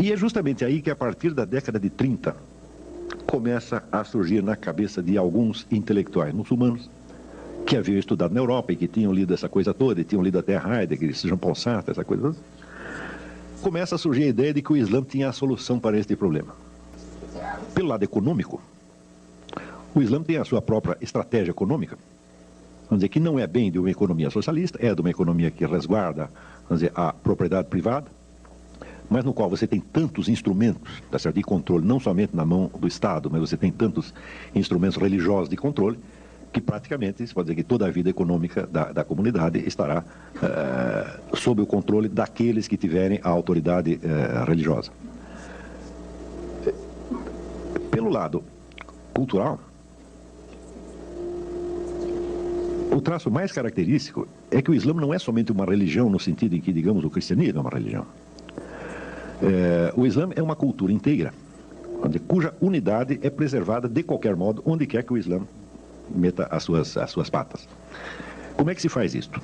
E é justamente aí que, a partir da década de 30, começa a surgir na cabeça de alguns intelectuais muçulmanos que haviam estudado na Europa e que tinham lido essa coisa toda, e tinham lido até Heidegger, Jean-Paul Sartre, essa coisa toda. Começa a surgir a ideia de que o Islã tinha a solução para este problema. Pelo lado econômico, o Islã tem a sua própria estratégia econômica, vamos dizer, que não é bem de uma economia socialista, é de uma economia que resguarda, vamos dizer, a propriedade privada, mas no qual você tem tantos instrumentos, tá certo, de controle, não somente na mão do Estado, mas você tem tantos instrumentos religiosos de controle, que praticamente, se pode dizer que toda a vida econômica da comunidade estará sob o controle daqueles que tiverem a autoridade religiosa. Pelo lado cultural, o traço mais característico é que o Islã não é somente uma religião no sentido em que, digamos, o cristianismo é uma religião. O Islã é uma cultura inteira, cuja unidade é preservada de qualquer modo, onde quer que o Islã meta as suas patas. Como é que se faz isto?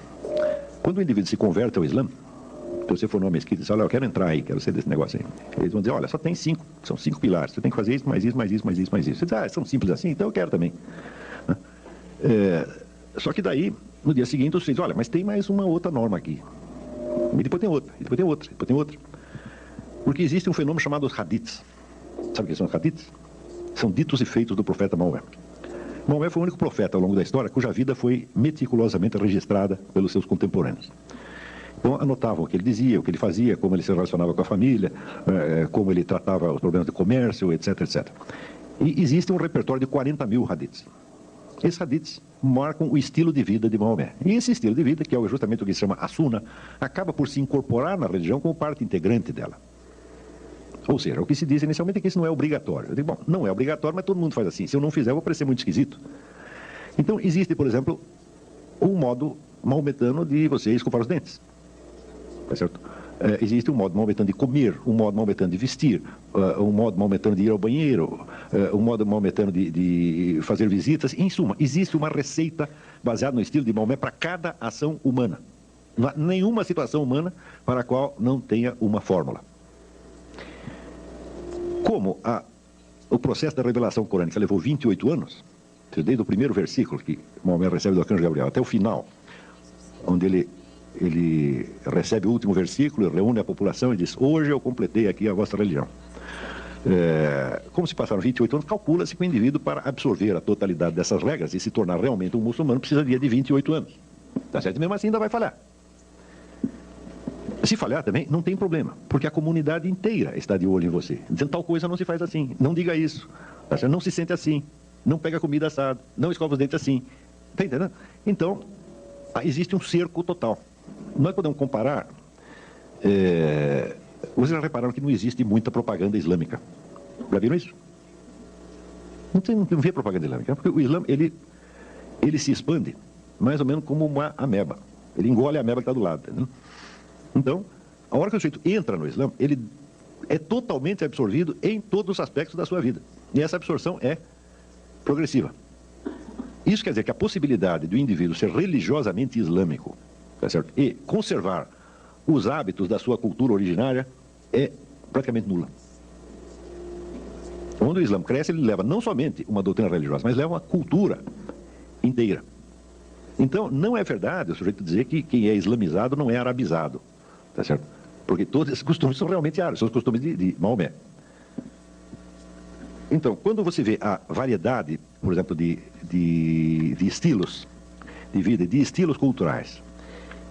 Quando o indivíduo se converte ao Islã, se você for numa mesquita e diz, olha, eu quero entrar aí, quero ser desse negócio aí. Eles vão dizer, olha, só tem 5, são 5 pilares, você tem que fazer isso, mais isso, mais isso, mais isso, mais isso. Você diz, são simples assim, então eu quero também. Só que daí, no dia seguinte, você diz, olha, mas tem mais uma outra norma aqui. E depois tem outra, e depois tem outra, e depois tem outra. Porque existe um fenômeno chamado os hadiths. Sabe o que são os hadiths? São ditos e feitos do profeta Maomé. Maomé foi o único profeta ao longo da história cuja vida foi meticulosamente registrada pelos seus contemporâneos. Então anotavam o que ele dizia, o que ele fazia, como ele se relacionava com a família, como ele tratava os problemas de comércio, etc, etc. E existe um repertório de 40 mil hadiths. Esses hadiths marcam o estilo de vida de Maomé. E esse estilo de vida, que é justamente o que se chama a Sunna, acaba por se incorporar na religião como parte integrante dela. Ou seja, o que se diz inicialmente é que isso não é obrigatório. Eu digo, bom, não é obrigatório, mas todo mundo faz assim. Se eu não fizer, eu vou parecer muito esquisito. Então, existe, por exemplo, um modo maometano de você escovar os dentes. Tá certo? Existe um modo maometano de comer, um modo maometano de vestir, um modo maometano de ir ao banheiro, um modo maometano de fazer visitas. Em suma, existe uma receita baseada no estilo de Maomé para cada ação humana. Não há nenhuma situação humana para a qual não tenha uma fórmula. Como o processo da revelação corânica levou 28 anos, desde o primeiro versículo que Maomé recebe do arcanjo Gabriel até o final, onde ele recebe o último versículo, reúne a população e diz, hoje eu completei aqui a vossa religião. Como se passaram 28 anos, calcula-se que o indivíduo, para absorver a totalidade dessas regras e se tornar realmente um muçulmano, precisaria de 28 anos. Tá certo? Mesmo assim ainda vai falhar. Se falhar também, não tem problema, porque a comunidade inteira está de olho em você. Dizendo, tal coisa não se faz assim, não diga isso, tá certo? Não se sente assim, não pega comida assada, não escova os dentes assim. Está entendendo? Então, existe um cerco total. Nós podemos comparar... Vocês já repararam que não existe muita propaganda islâmica. Já viram isso? Não vê propaganda islâmica, porque o Islã, ele se expande mais ou menos como uma ameba. Ele engole a ameba que está do lado, entendeu? Então, a hora que o sujeito entra no Islã, ele é totalmente absorvido em todos os aspectos da sua vida. E essa absorção é progressiva. Isso quer dizer que a possibilidade do indivíduo ser religiosamente islâmico, tá certo? E conservar os hábitos da sua cultura originária é praticamente nula. Quando o Islã cresce, ele leva não somente uma doutrina religiosa, mas leva uma cultura inteira. Então, não é verdade o sujeito dizer que quem é islamizado não é arabizado. Tá certo? Porque todos esses costumes são realmente árabes, são os costumes de Maomé. Então, quando você vê a variedade, por exemplo, de estilos de vida, de estilos culturais,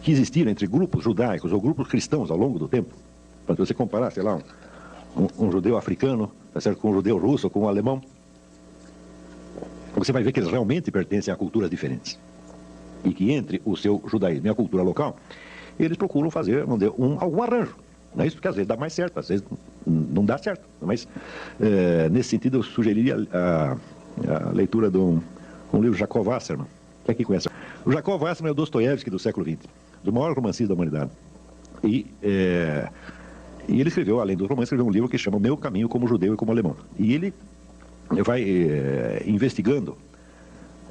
que existiram entre grupos judaicos ou grupos cristãos ao longo do tempo, para você comparar, sei lá, um judeu africano, tá certo? Com um judeu russo, com um alemão, você vai ver que eles realmente pertencem a culturas diferentes. E que entre o seu judaísmo e a cultura local, eles procuram fazer, vamos dizer, algum arranjo. Não é isso, porque às vezes dá mais certo, às vezes não dá certo. Mas, nesse sentido, eu sugeriria a leitura de um livro de Jacob Wasserman. Quem aqui conhece? O Jacob Wasserman é o Dostoiévski do século XX, do maior romancista da humanidade. E ele escreveu, além do romance, escreveu um livro que chama O Meu Caminho como Judeu e como Alemão. E ele vai investigando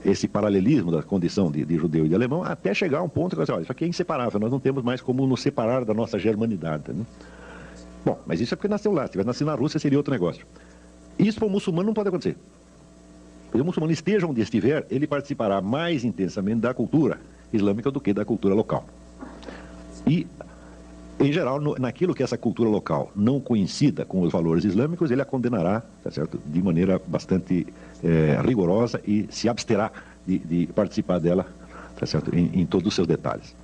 esse paralelismo da condição de judeu e de alemão, até chegar a um ponto que você olha, isso aqui é inseparável, nós não temos mais como nos separar da nossa germanidade. Né? Bom, mas isso é porque nasceu lá, se tivesse nascido na Rússia seria outro negócio. Isso para o muçulmano não pode acontecer. Se o muçulmano esteja onde estiver, ele participará mais intensamente da cultura islâmica do que da cultura local. E, em geral, naquilo que essa cultura local não coincida com os valores islâmicos, ele a condenará, tá certo? De maneira bastante rigorosa e se absterá de participar dela, tá certo? Em todos os seus detalhes.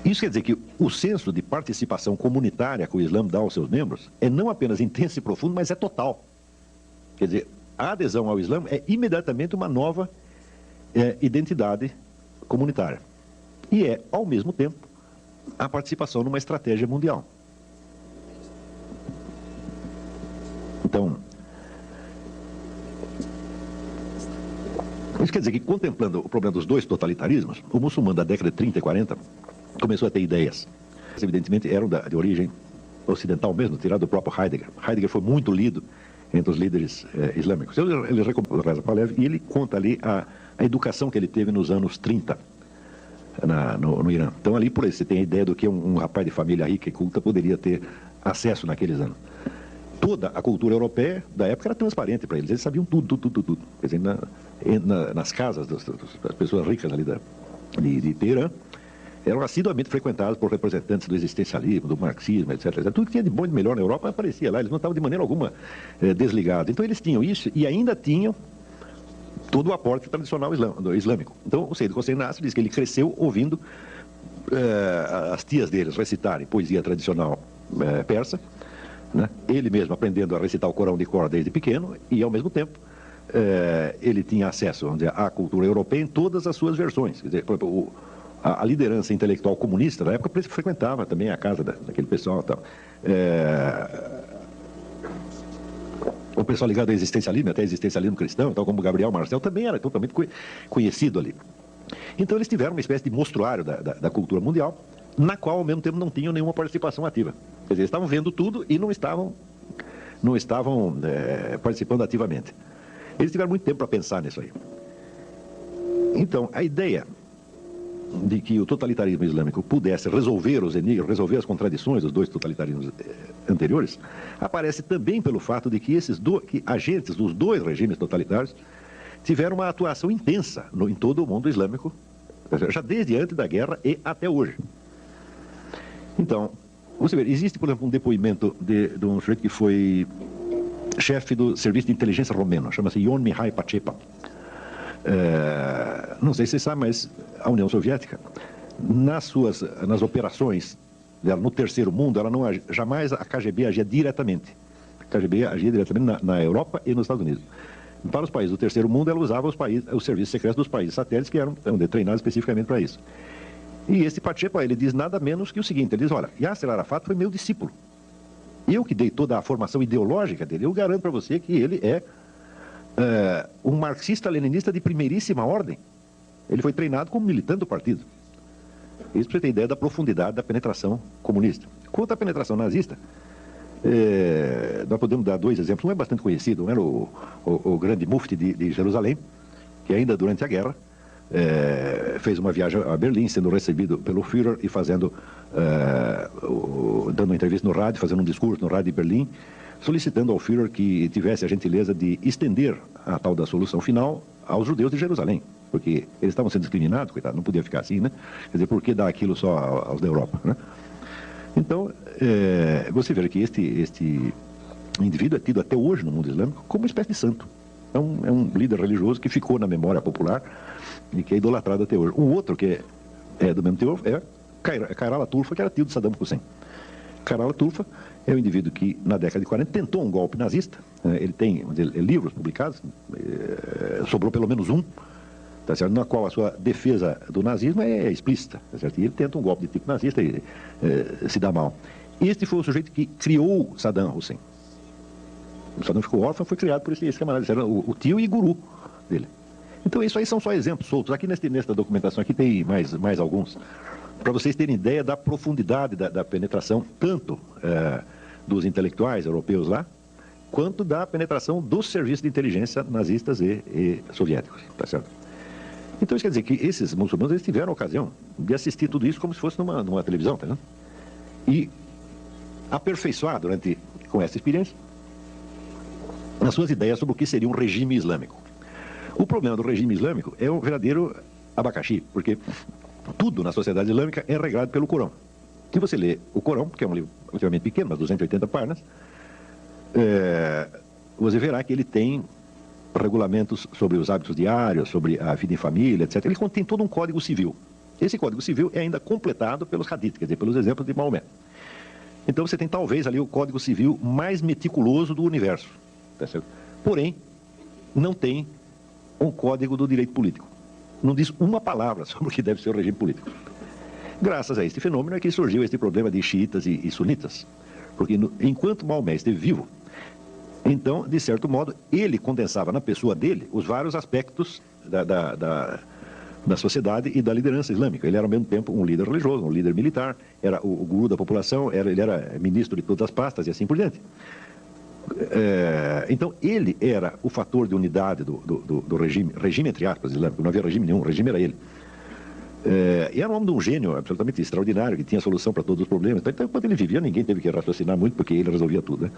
Isso quer dizer que o senso de participação comunitária que o Islã dá aos seus membros é não apenas intenso e profundo, mas é total. Quer dizer, a adesão ao Islã é imediatamente uma nova identidade comunitária. E é, ao mesmo tempo, a participação numa estratégia mundial. Então, isso quer dizer que, contemplando o problema dos dois totalitarismos, o muçulmano da década de 30 e 40 começou a ter ideias. Evidentemente, eram de origem ocidental mesmo, tirado do próprio Heidegger. Heidegger foi muito lido entre os líderes islâmicos. Ele recomenda Reza Pahlavi e ele conta ali a educação que ele teve nos anos 30 no Irã. Então ali por aí você tem a ideia do que um rapaz de família rica e culta poderia ter acesso naqueles anos. Toda a cultura europeia da época era transparente para eles sabiam tudo. Quer dizer, nas casas das pessoas ricas ali de Teherã, eram assiduamente frequentados por representantes do existencialismo, do marxismo, etc. Tudo que tinha de bom e de melhor na Europa aparecia lá, eles não estavam de maneira alguma desligados. Então eles tinham isso e ainda tinham todo o aporte tradicional islâmico. Então o Seyyid Hossein Nasr diz que ele cresceu ouvindo as tias deles recitarem poesia tradicional persa, né? Ele mesmo aprendendo a recitar o Corão de cor desde pequeno e ao mesmo tempo ele tinha acesso, vamos dizer, à cultura europeia em todas as suas versões. Quer dizer, por exemplo, a liderança intelectual comunista da época frequentava também a casa daquele pessoal e tal. O pessoal ligado ao existencialismo, até existencialismo cristão, tal como Gabriel Marcel, também era totalmente conhecido ali. Então eles tiveram uma espécie de mostruário da cultura mundial, na qual ao mesmo tempo não tinham nenhuma participação ativa. Quer dizer, eles estavam vendo tudo e não estavam participando ativamente. Eles tiveram muito tempo para pensar nisso aí. Então, a ideia de que o totalitarismo islâmico pudesse resolver os enigmas, resolver as contradições dos dois totalitarismos anteriores, aparece também pelo fato de que que agentes dos dois regimes totalitários tiveram uma atuação intensa em todo o mundo islâmico, já desde antes da guerra e até hoje. Então, você vê, existe, por exemplo, um depoimento de um sujeito que foi chefe do serviço de inteligência romeno, chama-se Ion Mihai Pacepa. Não sei se você sabe, mas a União Soviética, nas operações dela no terceiro mundo, jamais a KGB agia diretamente. A KGB agia diretamente na Europa e nos Estados Unidos. Para os países do terceiro mundo, ela usava os serviços secretos dos países satélites, que eram treinados especificamente para isso. E esse Pacepa, ele diz nada menos que o seguinte, ele diz, olha, Yasser Arafat foi meu discípulo. Eu que dei toda a formação ideológica dele, eu garanto para você que ele é um marxista-leninista de primeiríssima ordem. Ele foi treinado como militante do partido. Isso para você ter ideia da profundidade da penetração comunista. Quanto à penetração nazista, nós podemos dar dois exemplos. Um é bastante conhecido, um era o grande mufti de Jerusalém, que ainda durante a guerra fez uma viagem a Berlim, sendo recebido pelo Führer e dando uma entrevista no rádio, fazendo um discurso no rádio de Berlim, solicitando ao Führer que tivesse a gentileza de estender a tal da solução final aos judeus de Jerusalém, porque eles estavam sendo discriminados, coitado, não podia ficar assim, né? Quer dizer, por que dar aquilo só aos da Europa, né? Então, você vê que este indivíduo é tido até hoje no mundo islâmico como uma espécie de santo. É um líder religioso que ficou na memória popular e que é idolatrado até hoje. Um outro que é do mesmo teor é Khairallah Turfa, que era tio de Saddam Hussein. Khairallah Turfa é um indivíduo que, na década de 40, tentou um golpe nazista. Ele tem livros publicados, sobrou pelo menos um, tá certo? Na qual a sua defesa do nazismo é explícita. Tá certo? E ele tenta um golpe de tipo nazista e se dá mal. Este foi o sujeito que criou Saddam Hussein. O Saddam ficou órfão, foi criado por esse camarada. Esse era o tio e guru dele. Então, isso aí são só exemplos soltos. Aqui nesta documentação aqui tem mais alguns, para vocês terem ideia da profundidade da penetração, tanto dos intelectuais europeus lá, quanto da penetração dos serviços de inteligência nazistas e soviéticos, tá certo? Então isso quer dizer que esses muçulmanos eles tiveram a ocasião de assistir tudo isso como se fosse numa televisão, tá vendo? E aperfeiçoar com essa experiência as suas ideias sobre o que seria um regime islâmico. O problema do regime islâmico é um verdadeiro abacaxi, porque tudo na sociedade islâmica é regrado pelo Corão. Se você lê o Corão, que é um livro relativamente pequeno, mas 280 páginas, você verá que ele tem regulamentos sobre os hábitos diários, sobre a vida em família, etc. Ele contém todo um código civil. Esse código civil é ainda completado pelos hadiths, quer dizer, pelos exemplos de Maomé. Então você tem talvez ali o código civil mais meticuloso do universo. Tá certo? Porém, não tem um código do direito político. Não diz uma palavra sobre o que deve ser o regime político. Graças a este fenômeno é que surgiu este problema de xiitas e sunitas. Porque enquanto Maomé esteve vivo, então, de certo modo, ele condensava na pessoa dele os vários aspectos da sociedade e da liderança islâmica. Ele era ao mesmo tempo um líder religioso, um líder militar, era o guru da população, ele era ministro de todas as pastas e assim por diante. Então, ele era o fator de unidade do regime entre aspas, islâmico. Não havia regime nenhum, o regime era ele. E era um homem de um gênio absolutamente extraordinário, que tinha solução para todos os problemas. Então, enquanto ele vivia, ninguém teve que raciocinar muito, porque ele resolvia tudo, né?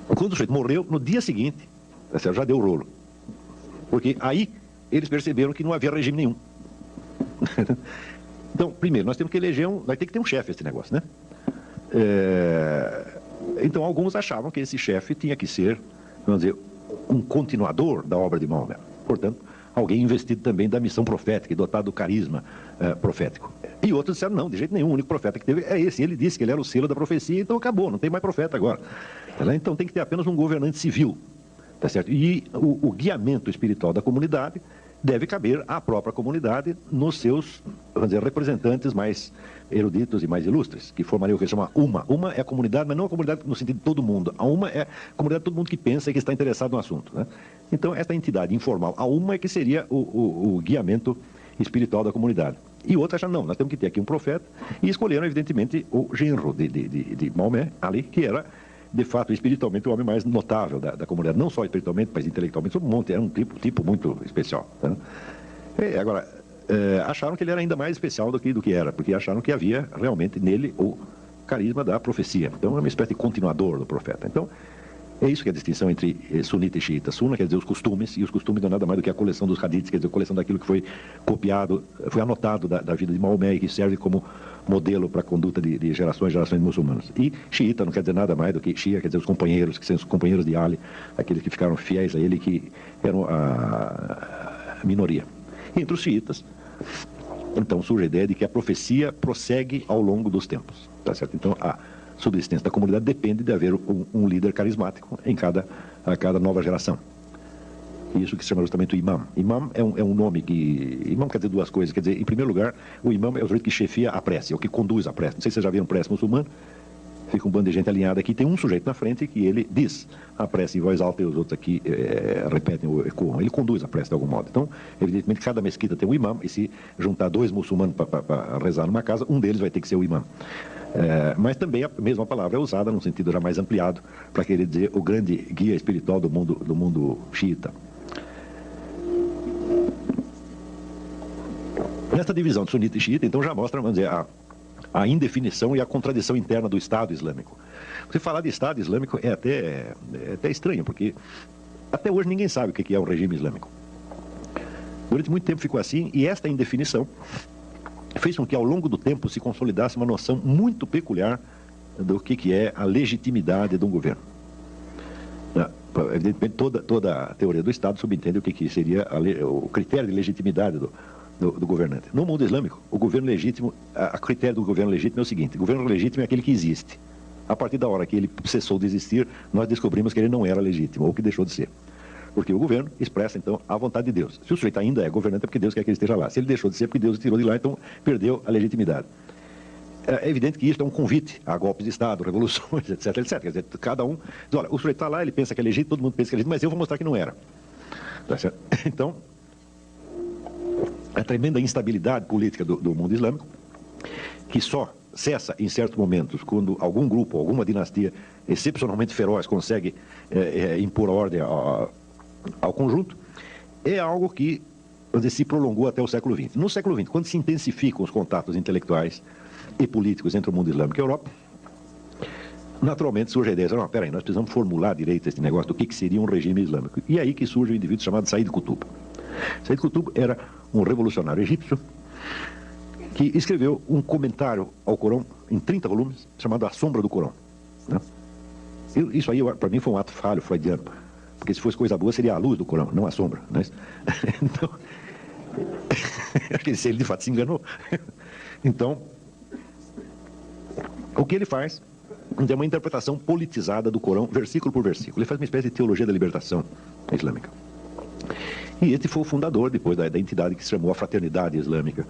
Quando o sujeito morreu, no dia seguinte, já deu o rolo. Porque aí eles perceberam que não havia regime nenhum. Então, primeiro, nós temos que eleger vai ter que ter um chefe esse negócio, né? Então, alguns achavam que esse chefe tinha que ser, vamos dizer, um continuador da obra de Maomé. Portanto, alguém investido também da missão profética e dotado do carisma profético. E outros disseram, não, de jeito nenhum, o único profeta que teve é esse. Ele disse que ele era o selo da profecia, então acabou, não tem mais profeta agora. Então tem que ter apenas um governante civil, tá certo? E o guiamento espiritual da comunidade deve caber à própria comunidade nos seus, vamos dizer, representantes mais eruditos e mais ilustres, que formariam o que se chama Uma. Uma é a comunidade, mas não a comunidade no sentido de todo mundo. A Uma é a comunidade de todo mundo que pensa e que está interessado no assunto, né? Então, esta entidade informal, a Uma, é que seria o guiamento espiritual da comunidade. E outros acham, não, nós temos que ter aqui um profeta, e escolheram, evidentemente, o genro de Maomé, Ali, que era, de fato, espiritualmente, o homem mais notável da comunidade. Não só espiritualmente, mas intelectualmente, um monte, era um tipo muito especial. Tá? Agora, acharam que ele era ainda mais especial do que era, porque acharam que havia realmente nele o carisma da profecia. Então, é uma espécie de continuador do profeta. Então, é isso que é a distinção entre sunita e xiita. Sunna quer dizer os costumes, e os costumes não é nada mais do que a coleção dos hadiths, quer dizer, a coleção daquilo que foi copiado, foi anotado da vida de Maomé e que serve como modelo para a conduta de gerações e gerações de muçulmanos. E xiita não quer dizer nada mais do que Shia, quer dizer os companheiros, que são os companheiros de Ali, aqueles que ficaram fiéis a ele, que eram a minoria. E entre os xiitas, então, surge a ideia de que a profecia prossegue ao longo dos tempos, tá certo? Então, a subsistência da comunidade depende de haver um líder carismático a cada nova geração. Isso que se chama justamente o imam. Imam é um nome que... Imam quer dizer duas coisas. Quer dizer, em primeiro lugar, o imam é o sujeito que chefia a prece, é o que conduz a prece. Não sei se vocês já viram prece muçulmana. Fica um bando de gente alinhada aqui. Tem um sujeito na frente que ele diz a prece em voz alta e os outros aqui repetem ou ecoam. Ele conduz a prece de algum modo. Então, evidentemente, cada mesquita tem um imam, e se juntar dois muçulmanos para rezar numa casa, um deles vai ter que ser o imam. Mas também a mesma palavra é usada num sentido já mais ampliado para querer dizer o grande guia espiritual do mundo xiita. Nesta divisão de sunita e xiita, então já mostra, vamos dizer, a indefinição e a contradição interna do Estado Islâmico. Você falar de Estado Islâmico é até estranho, porque até hoje ninguém sabe o que é um regime islâmico. Durante muito tempo ficou assim, e esta indefinição fez com que ao longo do tempo se consolidasse uma noção muito peculiar do que é a legitimidade de um governo. Evidentemente, toda a teoria do Estado subentende o que seria o critério de legitimidade do governante. No mundo islâmico, o governo legítimo, a critério do governo legítimo é o seguinte: o governo legítimo é aquele que existe. A partir da hora que ele cessou de existir, nós descobrimos que ele não era legítimo, ou que deixou de ser. Porque o governo expressa, então, a vontade de Deus. Se o sujeito ainda é governante, é porque Deus quer que ele esteja lá. Se ele deixou de ser, é porque Deus o tirou de lá, então perdeu a legitimidade. É evidente que isso é um convite a golpes de Estado, revoluções, etc, etc. Quer dizer, cada um diz, olha, o sujeito está lá, ele pensa que é legítimo, todo mundo pensa que é legítimo, mas eu vou mostrar que não era. Tá certo? Então, a tremenda instabilidade política do mundo islâmico, que só cessa em certos momentos, quando algum grupo, alguma dinastia excepcionalmente feroz consegue impor ordem ao conjunto, é algo que, vamos dizer, se prolongou até o século XX. No século XX, quando se intensificam os contatos intelectuais e políticos entre o mundo islâmico e a Europa, naturalmente surge a ideia, não, peraí, nós precisamos formular direito esse negócio do que seria um regime islâmico. E é aí que surge um indivíduo chamado Said Qutb. Said Qutb era um revolucionário egípcio que escreveu um comentário ao Corão em 30 volumes, chamado A Sombra do Corão. Né? Isso aí, para mim, foi um ato falho freudiano, porque se fosse coisa boa, seria a luz do Corão, não a sombra. Né? Então, acho que ele de fato se enganou. Então, o que ele faz é uma interpretação politizada do Corão, versículo por versículo. Ele faz uma espécie de teologia da libertação islâmica. E este foi o fundador, depois, da entidade que se chamou a Fraternidade Islâmica,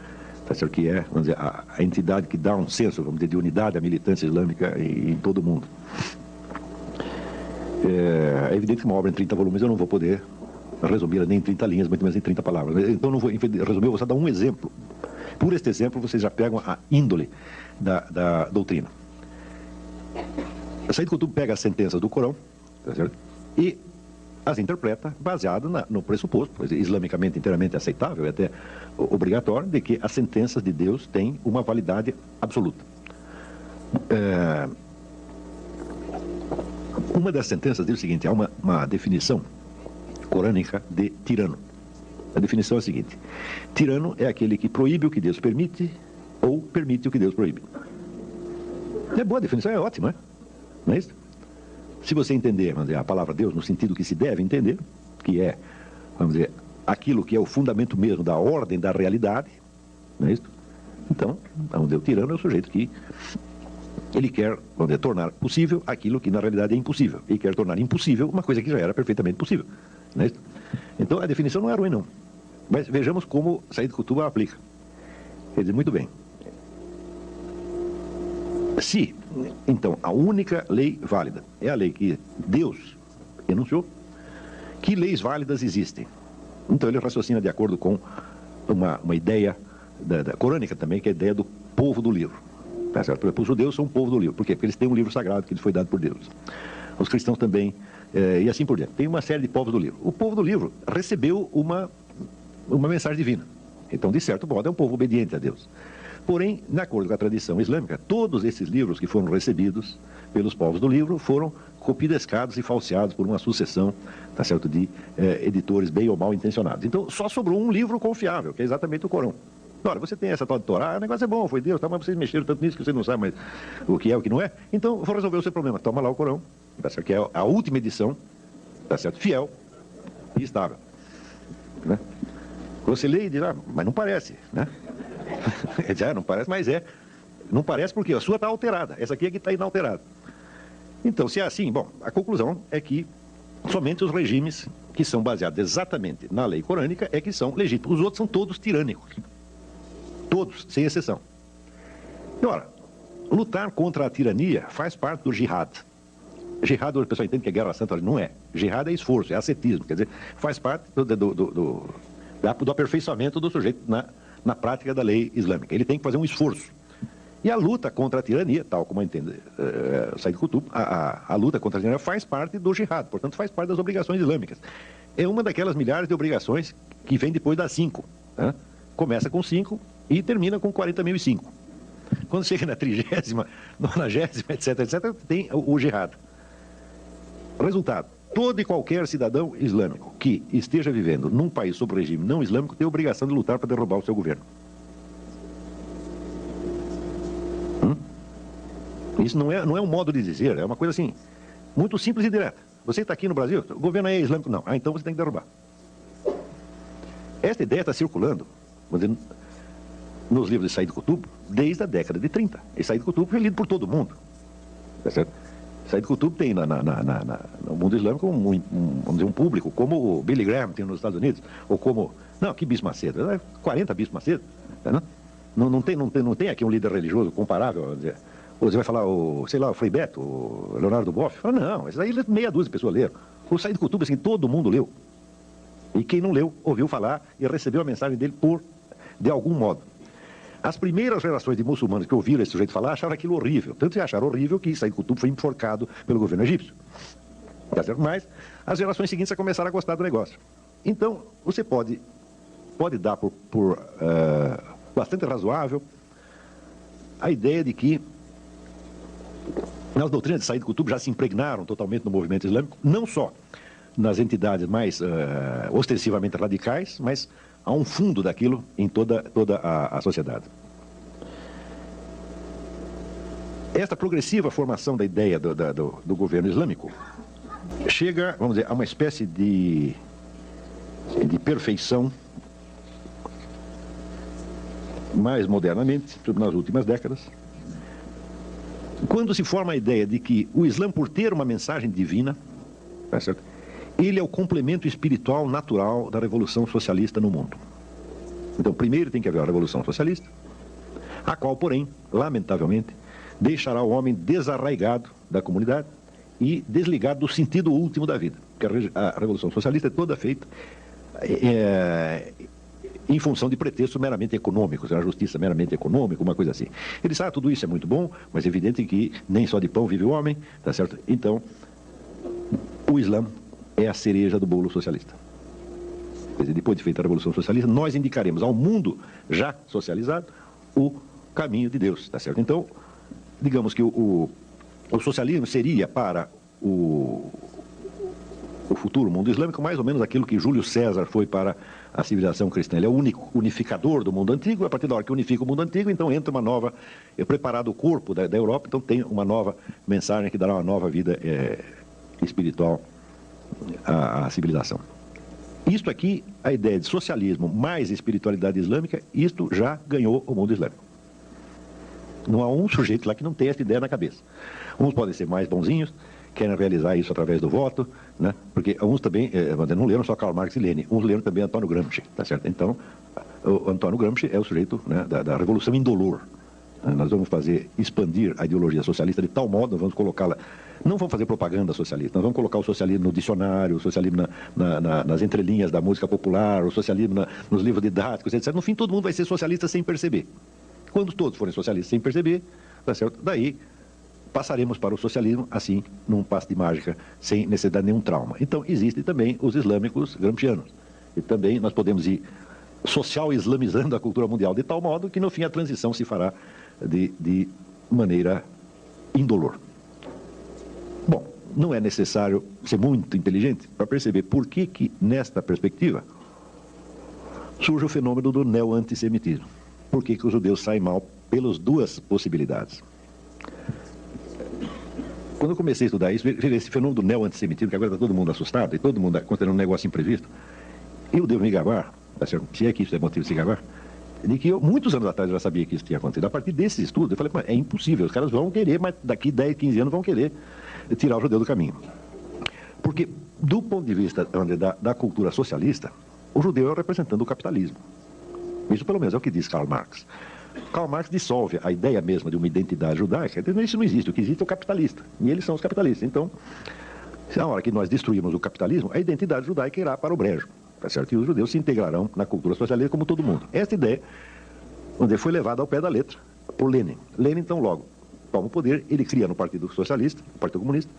tá certo? Que é, vamos dizer, a entidade que dá um senso, vamos dizer, de unidade à militância islâmica em todo o mundo. É evidente que uma obra em 30 volumes eu não vou poder resumir nem em 30 linhas, muito menos em 30 palavras. Então, não vou resumir, eu vou só dar um exemplo. Por este exemplo, vocês já pegam a índole da doutrina. Said Qutb pega as sentenças do Corão, tá certo? E as interpreta baseado no pressuposto, islamicamente inteiramente aceitável e até obrigatório, de que as sentenças de Deus têm uma validade absoluta. Uma das sentenças diz o seguinte, há uma definição corânica de tirano. A definição é a seguinte: tirano é aquele que proíbe o que Deus permite ou permite o que Deus proíbe. É boa a definição, é ótima, não é isso? Se você entender, vamos dizer, a palavra Deus no sentido que se deve entender, que é, vamos dizer, aquilo que é o fundamento mesmo da ordem da realidade, não é isso? Então, vamos dizer, o tirano é o sujeito que ele quer, vamos dizer, tornar possível aquilo que na realidade é impossível. Ele quer tornar impossível uma coisa que já era perfeitamente possível, não é isso? Então, a definição não é ruim, não. Mas vejamos como Said Qutb a aplica. Ele diz, muito bem. Se, então, a única lei válida é a lei que Deus enunciou, que leis válidas existem? Então ele raciocina de acordo com uma ideia da corânica também, que é a ideia do povo do livro. Tá certo? Por exemplo, os judeus são o povo do livro. Por quê? Porque eles têm um livro sagrado que lhes foi dado por Deus. Os cristãos também, e assim por diante. Tem uma série de povos do livro. O povo do livro recebeu uma mensagem divina. Então, de certo modo, é um povo obediente a Deus. Porém, de acordo com a tradição islâmica, todos esses livros que foram recebidos pelos povos do livro foram copidescados e falseados por uma sucessão, tá certo, de editores bem ou mal intencionados. Então, só sobrou um livro confiável, que é exatamente o Corão. Olha, você tem essa tal de Torá, o negócio é bom, foi Deus, tá, mas vocês mexeram tanto nisso que você não sabe mais o que é, o que não é. Então, vou resolver o seu problema. Toma lá o Corão, tá certo, que é a última edição, tá certo, fiel e estável. Né? Você lê e diz, mas não parece, né? Não parece, mas é. Não parece porque a sua está alterada. Essa aqui é que está inalterada. Então, se é assim, bom, a conclusão é que somente os regimes que são baseados exatamente na lei corânica é que são legítimos. Os outros são todos tirânicos. Todos, sem exceção. E, ora, lutar contra a tirania faz parte do jihad. Jihad, o pessoal entende que é guerra santa, não é. Jihad é esforço, é ascetismo, quer dizer, faz parte do aperfeiçoamento do sujeito na prática da lei islâmica. Ele tem que fazer um esforço. E a luta contra a tirania, tal como entende Said Qutb, a luta contra a tirania faz parte do jihad, portanto faz parte das obrigações islâmicas. É uma daquelas milhares de obrigações que vem depois das 5. Né? Começa com 5 e termina com 40.005. Quando chega na 30ª, 90ª, etc., tem o jihad. Resultado. Todo e qualquer cidadão islâmico que esteja vivendo num país sob regime não islâmico tem a obrigação de lutar para derrubar o seu governo. Isso não é um modo de dizer, é uma coisa assim, muito simples e direta. Você está aqui no Brasil, o governo é islâmico? Não. Então você tem que derrubar. Esta ideia está circulando, vamos dizer, nos livros de Said Qutb desde a década de 30. E Said Qutb foi lido por todo mundo. Tá certo? Said Qutb tem no mundo islâmico vamos dizer, um público, como o Billy Graham tem nos Estados Unidos, ou como... Não, que Bispo Macedo? 40 Bispo Macedo. Tá, não tem aqui um líder religioso comparável, vamos dizer. Ou você vai falar, o Frei Beto, o Leonardo Boff? Fala, não, isso aí meia dúzia de pessoas leram. O Said Qutb, assim, todo mundo leu. E quem não leu, ouviu falar e recebeu a mensagem dele de algum modo. As primeiras gerações de muçulmanos que ouviram esse sujeito falar acharam aquilo horrível. Tanto que acharam horrível que Said Qutb foi enforcado pelo governo egípcio. Tá certo? Mas as gerações seguintes começaram a gostar do negócio. Então, você pode dar por bastante razoável a ideia de que as doutrinas de Said Qutb já se impregnaram totalmente no movimento islâmico, não só nas entidades mais ostensivamente radicais, mas há um fundo daquilo em toda a sociedade. Esta progressiva formação da ideia do governo islâmico chega, vamos dizer, a uma espécie de perfeição mais modernamente, nas últimas décadas, quando se forma a ideia de que o Islã, por ter uma mensagem divina, tá certo? Ele é o complemento espiritual natural da revolução socialista no mundo. Então, primeiro tem que haver a revolução socialista, a qual, porém, lamentavelmente, deixará o homem desarraigado da comunidade e desligado do sentido último da vida. Porque a revolução socialista é toda feita em função de pretextos meramente econômicos, a justiça meramente econômica, uma coisa assim. Ele diz, tudo isso é muito bom, mas é evidente que nem só de pão vive o homem, tá certo? Então, o Islã é a cereja do bolo socialista. Quer dizer, depois de feita a Revolução Socialista, nós indicaremos ao mundo já socializado o caminho de Deus, tá certo? Então, digamos que o socialismo seria para o futuro mundo islâmico mais ou menos aquilo que Júlio César foi para a civilização cristã. Ele é o único unificador do mundo antigo, a partir da hora que unifica o mundo antigo, então entra uma nova, preparado o corpo da Europa, então tem uma nova mensagem que dará uma nova vida espiritual à civilização. Isto aqui, a ideia de socialismo mais espiritualidade islâmica, isto já ganhou o mundo islâmico. Não há um sujeito lá que não tenha essa ideia na cabeça. Uns podem ser mais bonzinhos, querem realizar isso através do voto, né? Porque uns também, não leram só Karl Marx e Lenin, uns leram também Antônio Gramsci, tá certo? Então, o Antônio Gramsci é o sujeito, né, da revolução indolor. Nós vamos expandir a ideologia socialista de tal modo, vamos colocá-la, não vamos fazer propaganda socialista, nós vamos colocar o socialismo no dicionário, o socialismo nas entrelinhas da música popular, o socialismo nos livros didáticos, etc. No fim, todo mundo vai ser socialista sem perceber. Quando todos forem socialistas sem perceber, tá certo? Daí passaremos para o socialismo, assim, num passe de mágica, sem necessidade de nenhum trauma. Então, existem também os islâmicos gramscianos. E também nós podemos ir social islamizando a cultura mundial de tal modo que, no fim, a transição se fará de maneira indolor. Bom, não é necessário ser muito inteligente para perceber por que nesta perspectiva, surge o fenômeno do neo-antissemitismo. Por que os judeus saem mal pelas duas possibilidades. Quando eu comecei a estudar isso, esse fenômeno do neo-antissemitismo, que agora está todo mundo assustado, e todo mundo considerando um negócio imprevisto, eu devo me gabar, se é que isso é motivo de se gabar, de que eu, muitos anos atrás, já sabia que isso tinha acontecido. A partir desses estudos, eu falei, mas é impossível, os caras vão querer, mas daqui 10, 15 anos vão querer tirar o judeu do caminho. Porque, do ponto de vista da cultura socialista, o judeu é o representante do capitalismo. Isso, pelo menos, é o que diz Karl Marx. Karl Marx dissolve a ideia mesma de uma identidade judaica. Isso não existe. O que existe é o capitalista. E eles são os capitalistas. Então, na hora que nós destruímos o capitalismo, a identidade judaica irá para o brejo. Tá certo? E os judeus se integrarão na cultura socialista como todo mundo. Esta ideia, onde foi levada ao pé da letra por Lenin. Lenin, então, logo toma o poder, ele cria no Partido Socialista, no Partido Comunista,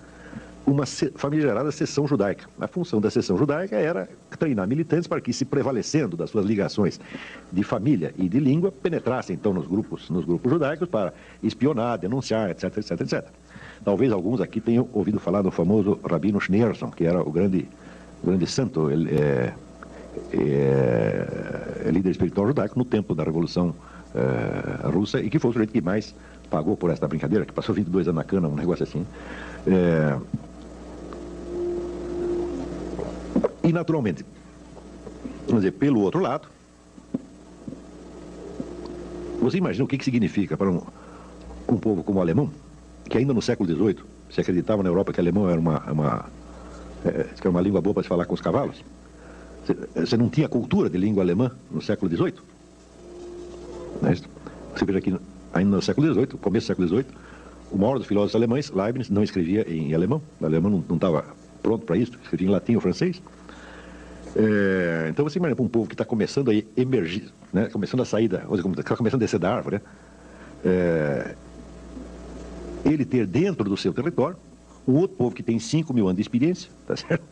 uma famigerada seção judaica. A função da seção judaica era treinar militantes para que, se prevalecendo das suas ligações de família e de língua, penetrassem então nos grupos judaicos para espionar, denunciar, etc, etc, etc. Talvez alguns aqui tenham ouvido falar do famoso Rabino Schneerson, que era o grande santo, líder espiritual judaico no tempo da Revolução Russa, e que foi o sujeito que mais pagou por esta brincadeira, que passou 22 anos na cana, um negócio assim. E, naturalmente, vamos dizer, pelo outro lado, você imagina o que significa para um povo como o alemão, que ainda no século XVIII se acreditava na Europa que o alemão era uma língua boa para se falar com os cavalos. Você não tinha cultura de língua alemã no século XVIII? Não é isso? Você veja que ainda no século XVIII, começo do século XVIII, o maior dos filósofos alemães, Leibniz, não escrevia em alemão. O alemão não estava pronto para isso, escrevia em latim ou francês. Então você imagina para um povo que está começando a emergir, né? Começando a sair está começando a descer da árvore, né? Ele ter dentro do seu território um outro povo que tem 5.000 anos de experiência, tá certo?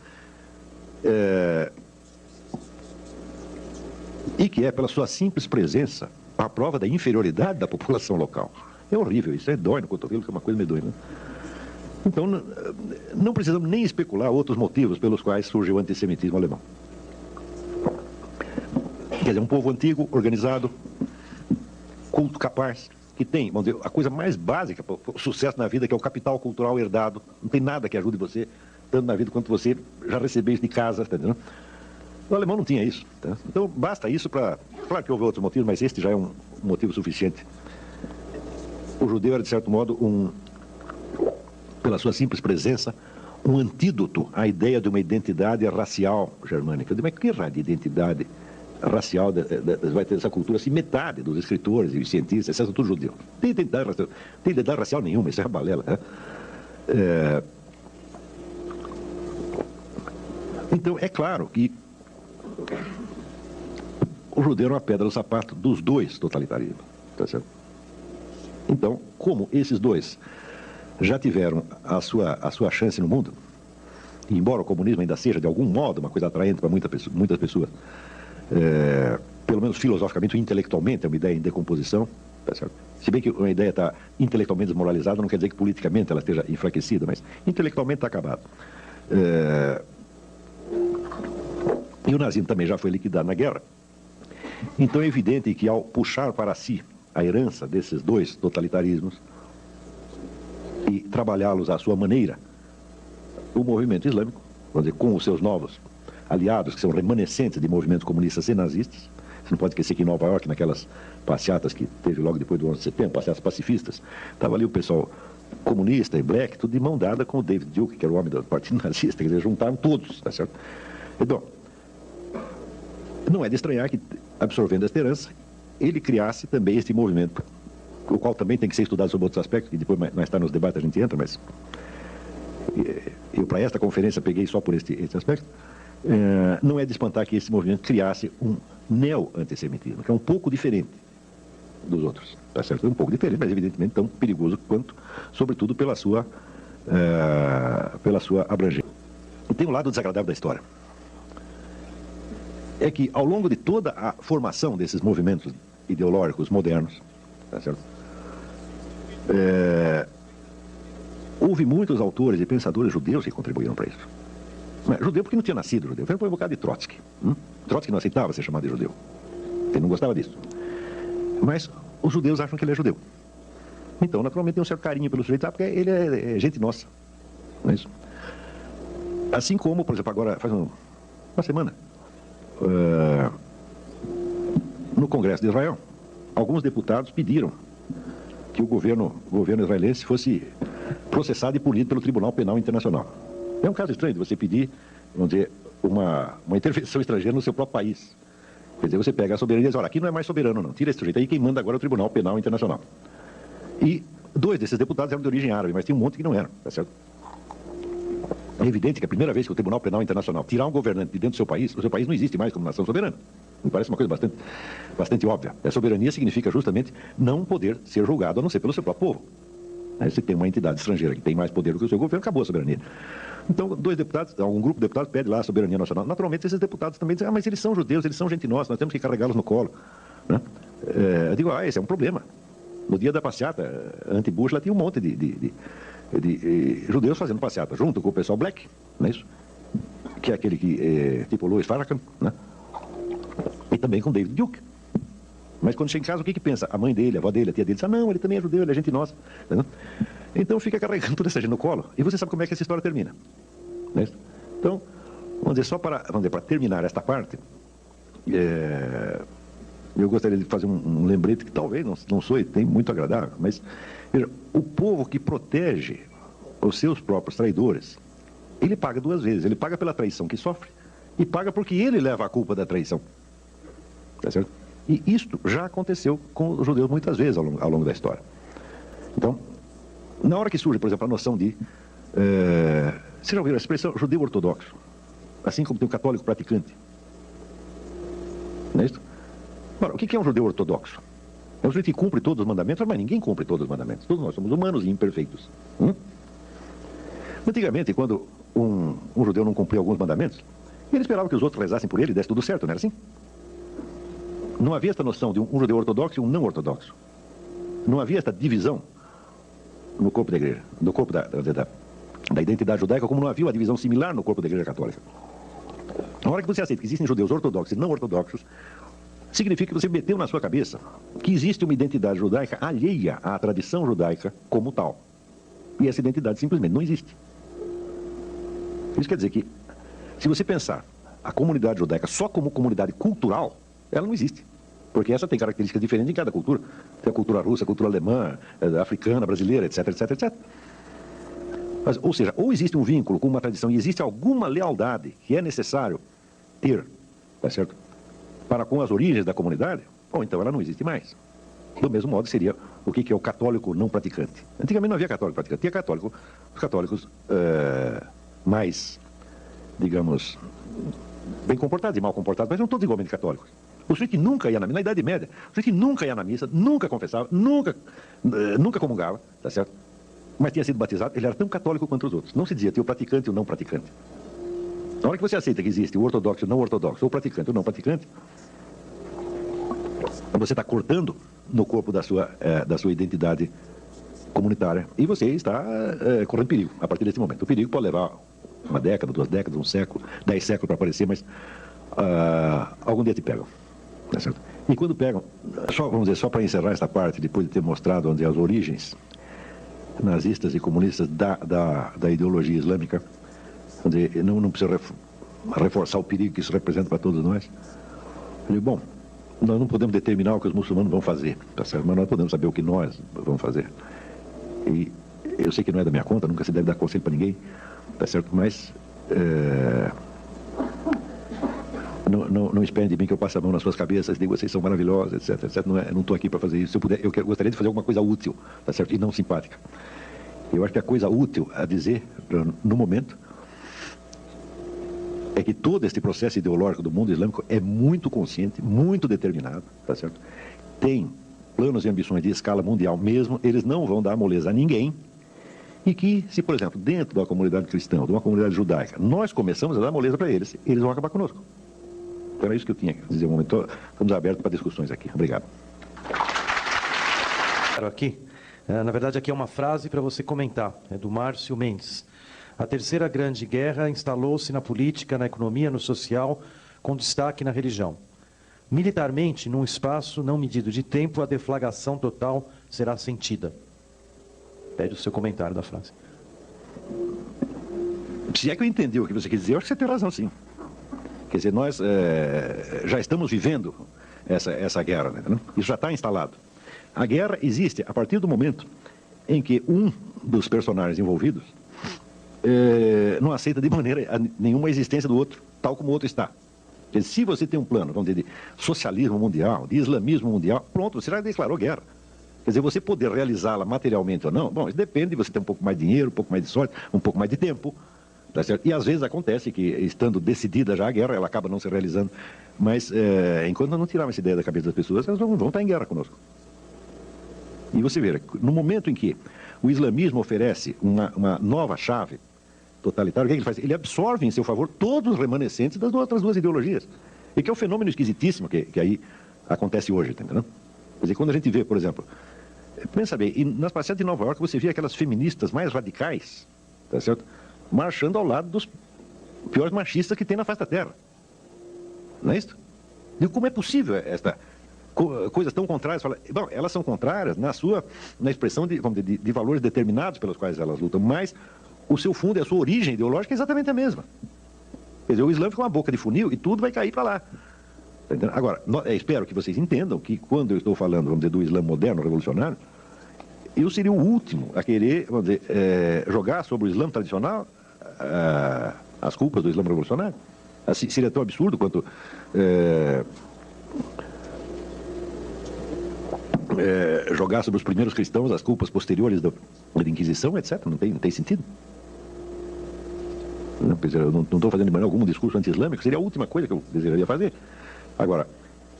E que é, pela sua simples presença, a prova da inferioridade da população local. É horrível isso, dói no cotovelo, que é uma coisa meio doida, né? Então, não precisamos nem especular outros motivos pelos quais surgiu o antissemitismo alemão. Quer dizer, um povo antigo, organizado, culto, capaz, que tem, vamos dizer, a coisa mais básica para o sucesso na vida, que é o capital cultural herdado. Não tem nada que ajude você, tanto na vida quanto você já recebeu isso de casa, tá entendendo? O alemão não tinha isso, tá? Então basta isso para... Claro que houve outros motivos, mas este já é um motivo suficiente. O judeu era, de certo modo, pela sua simples presença, um antídoto à ideia de uma identidade racial germânica. Mas que raio de identidade racial vai ter essa cultura? Assim, metade dos escritores e cientistas, são todos judeus. Tem identidade racial nenhuma, isso é uma balela, né? Então, é claro que o judeu era uma pedra no sapato dos dois totalitarismos, tá certo? Então, como esses dois já tiveram a sua chance no mundo, e embora o comunismo ainda seja, de algum modo, uma coisa atraente para muitas pessoas, pelo menos filosoficamente ou intelectualmente, é uma ideia em decomposição, tá certo? Se bem que uma ideia está intelectualmente desmoralizada, não quer dizer que politicamente ela esteja enfraquecida, mas intelectualmente está acabado. E o nazismo também já foi liquidado na guerra. Então é evidente que, ao puxar para si a herança desses dois totalitarismos e trabalhá-los à sua maneira, o movimento islâmico, vamos dizer, com os seus novos aliados, que são remanescentes de movimentos comunistas e nazistas. Você não pode esquecer que em Nova York, naquelas passeatas que teve logo depois do 11 de setembro, passeatas pacifistas, estava ali o pessoal comunista e black, tudo de mão dada com o David Duke, que era o homem do partido nazista, quer dizer, juntaram todos, tá certo? Então, não é de estranhar que, absorvendo esta herança, ele criasse também este movimento, o qual também tem que ser estudado sob outros aspectos, que depois mais tarde nos debates a gente entra, mas eu para esta conferência peguei só por este aspecto. Não é de espantar que esse movimento criasse um neo-antissemitismo, que é um pouco diferente dos outros, tá certo? É um pouco diferente, mas evidentemente tão perigoso quanto, sobretudo pela sua abrangência. E tem um lado desagradável da história. É que, ao longo de toda a formação desses movimentos ideológicos modernos, tá certo? Houve muitos autores e pensadores judeus que contribuíram para isso. Mas judeu porque não tinha nascido judeu, foi invocado de Trotsky. Trotsky não aceitava ser chamado de judeu. Ele não gostava disso. Mas os judeus acham que ele é judeu. Então, naturalmente, tem um certo carinho pelo sujeito, porque ele é gente nossa. Não é isso? Assim como, por exemplo, agora, faz uma semana, no Congresso de Israel, alguns deputados pediram que o governo israelense fosse processado e punido pelo Tribunal Penal Internacional. É um caso estranho de você pedir, vamos dizer, uma intervenção estrangeira no seu próprio país. Quer dizer, você pega a soberania e diz, olha, aqui não é mais soberano não, tira esse sujeito aí, quem manda agora é o Tribunal Penal Internacional. E 2 desses deputados eram de origem árabe, mas tem um monte que não eram, tá certo? É evidente que a primeira vez que o Tribunal Penal Internacional tirar um governante de dentro do seu país, o seu país não existe mais como nação soberana. Me parece uma coisa bastante óbvia. A soberania significa justamente não poder ser julgado a não ser pelo seu próprio povo. Aí você tem uma entidade estrangeira que tem mais poder do que o seu governo, acabou a soberania. Então, um grupo de deputados pede lá a soberania nacional. Naturalmente, esses deputados também dizem, mas eles são judeus, eles são gente nossa, nós temos que carregá-los no colo. Né? Eu digo, esse é um problema. No dia da passeata anti-Bush, lá tinha um monte de judeus fazendo passeata, junto com o pessoal black, não é isso? Que é aquele que, tipo Louis Farrakhan, né? E também com David Duke. Mas quando chega em casa, o que pensa? A mãe dele, a avó dele, a tia dele, diz, não, ele também é judeu, ele é gente nossa. Né? Então fica carregando toda essa gente no colo, e você sabe como é que essa história termina. Não é isso? Então, vamos dizer, para terminar esta parte, eu gostaria de fazer um lembrete que talvez não soe tem muito agradável, mas veja, o povo que protege os seus próprios traidores, ele paga 2 vezes. Ele paga pela traição que sofre e paga porque ele leva a culpa da traição. Tá certo? E isto já aconteceu com os judeus muitas vezes ao longo da história. Então, na hora que surge, por exemplo, a noção de... você já ouviu a expressão judeu ortodoxo? Assim como tem o católico praticante. Não é isso? Agora, o que é um judeu ortodoxo? É um sujeito que cumpre todos os mandamentos, mas ninguém cumpre todos os mandamentos. Todos nós somos humanos e imperfeitos. Antigamente, quando um judeu não cumpria alguns mandamentos, ele esperava que os outros rezassem por ele e desse tudo certo, não era assim? Não havia esta noção de um judeu ortodoxo e um não ortodoxo. Não havia esta divisão no corpo da igreja, no corpo da identidade judaica, como não havia uma divisão similar no corpo da igreja católica. Na hora que você aceita que existem judeus ortodoxos e não ortodoxos, significa que você meteu na sua cabeça que existe uma identidade judaica alheia à tradição judaica como tal. E essa identidade simplesmente não existe. Isso quer dizer que, se você pensar a comunidade judaica só como comunidade cultural, ela não existe. Porque essa tem características diferentes em cada cultura. Tem a cultura russa, a cultura alemã, a africana, brasileira, etc, etc, etc. Mas, ou seja, ou existe um vínculo com uma tradição e existe alguma lealdade que é necessário ter, tá certo? Para com as origens da comunidade, ou então ela não existe mais. Do mesmo modo seria o que é o católico não praticante. Antigamente não havia católico praticante, tinha católico, os católicos mais, digamos, bem comportados e mal comportados, mas não todos igualmente católicos. O sujeito que nunca ia na Idade Média, o sujeito que nunca ia na missa, nunca confessava, nunca comungava, tá certo? Mas tinha sido batizado, ele era tão católico quanto os outros. Não se dizia, tinha o praticante e o não praticante. Na hora que você aceita que existe o ortodoxo e o não ortodoxo, ou o praticante e o não praticante, você está cortando no corpo da sua identidade comunitária. E você está correndo perigo a partir desse momento. O perigo pode levar uma década, 2 décadas, 1 século, 10 séculos para aparecer, mas algum dia te pegam. Tá certo? E quando pegam, vamos dizer, só para encerrar essa parte, depois de ter mostrado onde as origens nazistas e comunistas da ideologia islâmica, vamos dizer, não precisa reforçar o perigo que isso representa para todos nós. Eu digo, bom, nós não podemos determinar o que os muçulmanos vão fazer, tá certo? Mas nós podemos saber o que nós vamos fazer. E eu sei que não é da minha conta, nunca se deve dar conselho para ninguém, tá certo? Mas não espere de mim que eu passe a mão nas suas cabeças e diga, vocês são maravilhosos, etc, etc. Não estou aqui para fazer isso. Se eu puder, eu gostaria de fazer alguma coisa útil, tá certo? E não simpática. Eu acho que a coisa útil a dizer, no momento, é que todo este processo ideológico do mundo islâmico é muito consciente, muito determinado, tá certo? Tem planos e ambições de escala mundial mesmo, eles não vão dar moleza a ninguém. E que, se, por exemplo, dentro da comunidade cristã, de uma comunidade judaica, nós começamos a dar moleza para eles, eles vão acabar conosco. Então é isso que eu tinha que dizer um momento. Estamos abertos para discussões aqui. Obrigado. Aqui, na verdade, aqui é uma frase para você comentar, é do Márcio Mendes. A terceira grande guerra instalou-se na política, na economia, no social, com destaque na religião. Militarmente, num espaço não medido de tempo, a deflagração total será sentida. Pede o seu comentário da frase. Se é que eu entendi o que você quer dizer, eu acho que você tem razão, sim. Quer dizer, nós já estamos vivendo essa guerra, né? Isso já está instalado. A guerra existe a partir do momento em que um dos personagens envolvidos não aceita de maneira nenhuma a existência do outro, tal como o outro está. Quer dizer, se você tem um plano, vamos dizer, de socialismo mundial, de islamismo mundial, pronto, você já declarou guerra. Quer dizer, você poder realizá-la materialmente ou não, bom, isso depende de você ter um pouco mais de dinheiro, um pouco mais de sorte, um pouco mais de tempo. Tá certo? E às vezes acontece que, estando decidida já a guerra, ela acaba não se realizando. Mas enquanto nós não tirarmos essa ideia da cabeça das pessoas, elas vão estar em guerra conosco. E você vê, no momento em que o islamismo oferece uma nova chave totalitária, o que ele faz? Ele absorve em seu favor todos os remanescentes das outras duas ideologias. E que é um fenômeno esquisitíssimo que aí acontece hoje, tá entendendo? Quer dizer, quando a gente vê, por exemplo, pensa bem, e nas passeatas de Nova York você vê aquelas feministas mais radicais, tá certo? Marchando ao lado dos piores machistas que tem na face da Terra. Não é isso? E como é possível coisas tão contrárias? Bom, elas são contrárias na expressão de valores determinados pelos quais elas lutam, mas o seu fundo e a sua origem ideológica é exatamente a mesma. Quer dizer, o Islã fica uma boca de funil e tudo vai cair para lá. Tá. Agora, espero que vocês entendam que quando eu estou falando, vamos dizer, do Islã moderno, revolucionário, eu seria o último a querer, vamos dizer, jogar sobre o Islã tradicional as culpas do Islã revolucionário. Assim, seria tão absurdo quanto jogar sobre os primeiros cristãos as culpas posteriores da Inquisição, etc. Não tem sentido. Eu não estou fazendo de maneira algum discurso anti-islâmico, seria a última coisa que eu desejaria fazer. Agora,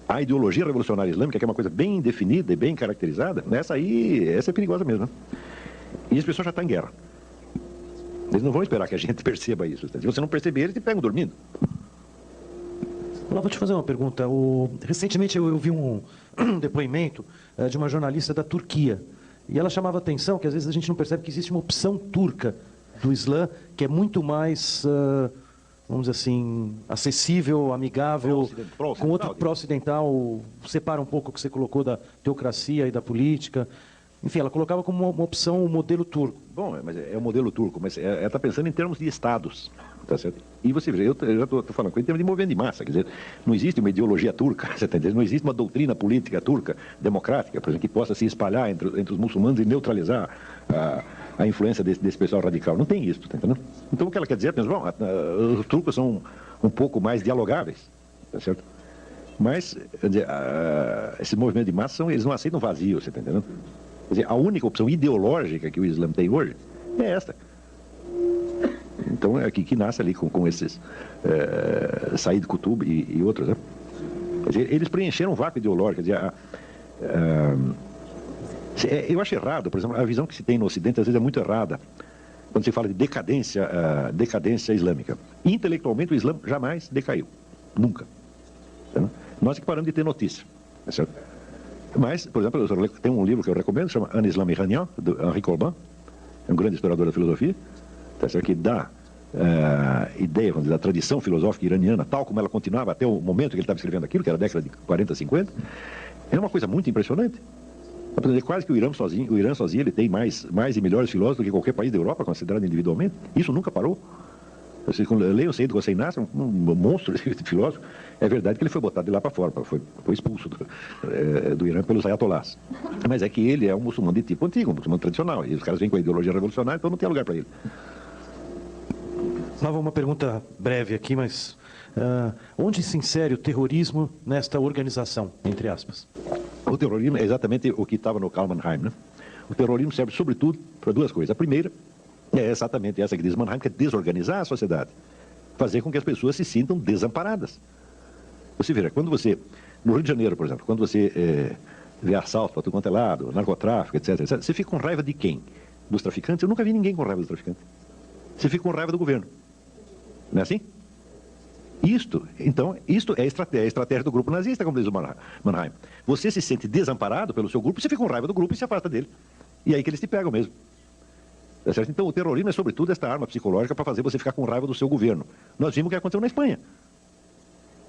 A ideologia revolucionária islâmica, que é uma coisa bem definida e bem caracterizada, essa é perigosa mesmo, né? E as pessoas já estão em guerra. Eles não vão esperar que a gente perceba isso. Se você não perceber, eles te pegam dormindo. Olá, vou te fazer uma pergunta. Recentemente eu vi um depoimento de uma jornalista da Turquia. E ela chamava a atenção que às vezes a gente não percebe que existe uma opção turca do Islã que é muito mais, vamos dizer assim, acessível, amigável, com outro pró-ocidental. Separa um pouco o que você colocou da teocracia e da política. Enfim, ela colocava como uma opção o modelo turco. Bom, mas é o modelo turco, mas ela está pensando em termos de estados, tá certo? E você vê, eu já estou falando em termos de movimento de massa, quer dizer, não existe uma ideologia turca, você está entendendo? Não existe uma doutrina política turca, democrática, por exemplo, que possa se espalhar entre os muçulmanos e neutralizar a influência desse pessoal radical. Não tem isso, tá entendendo? Então o que ela quer dizer é, bom, os turcos são um pouco mais dialogáveis, tá certo? Mas, quer dizer, esse movimento de massa, eles não aceitam vazio, você está entendendo? Quer dizer, a única opção ideológica que o Islã tem hoje é esta. Então é aqui que nasce ali com esses Said Qutb e outros, né? Quer dizer, eles preencheram um vácuo ideológico. Quer dizer, eu acho errado, por exemplo, a visão que se tem no Ocidente às vezes é muito errada quando se fala de decadência islâmica. Intelectualmente o Islã jamais decaiu. Nunca. Então, nós é que paramos de ter notícia. É certo? Mas, por exemplo, tem um livro que eu recomendo, chama Un Islam Iranien, do Henri Corbin, é um grande historiador da filosofia, tá certo? Que dá ideia, vamos dizer, da tradição filosófica iraniana, tal como ela continuava até o momento que ele estava escrevendo aquilo, que era a década de 40, 50. É uma coisa muito impressionante. Quase que o Irã sozinho ele tem mais e melhores filósofos do que qualquer país da Europa, considerado individualmente. Isso nunca parou. Vocês leiam o Said Hossein Nasr, um monstro de filósofo. É verdade que ele foi botado de lá para fora, foi expulso do Irã pelos ayatollahs. Mas é que ele é um muçulmano de tipo antigo, um muçulmano tradicional. E os caras vêm com a ideologia revolucionária, então não tem lugar para ele. Nova, uma pergunta breve aqui, mas onde se insere o terrorismo nesta organização, entre aspas? O terrorismo é exatamente o que estava no Karl Mannheim, né? O terrorismo serve, sobretudo, para duas coisas. A primeira é exatamente essa que diz Mannheim, que é desorganizar a sociedade. Fazer com que as pessoas se sintam desamparadas. Você veja, quando você, no Rio de Janeiro, por exemplo, quando você vê assalto para tudo quanto é lado, narcotráfico, etc., você fica com raiva de quem? Dos traficantes? Eu nunca vi ninguém com raiva dos traficantes. Você fica com raiva do governo. Não é assim? Isto é a estratégia do grupo nazista, como diz o Mannheim. Você se sente desamparado pelo seu grupo, você fica com raiva do grupo e se afasta dele. E é aí que eles te pegam mesmo. Tá certo? Então o terrorismo é sobretudo esta arma psicológica para fazer você ficar com raiva do seu governo. Nós vimos o que aconteceu na Espanha.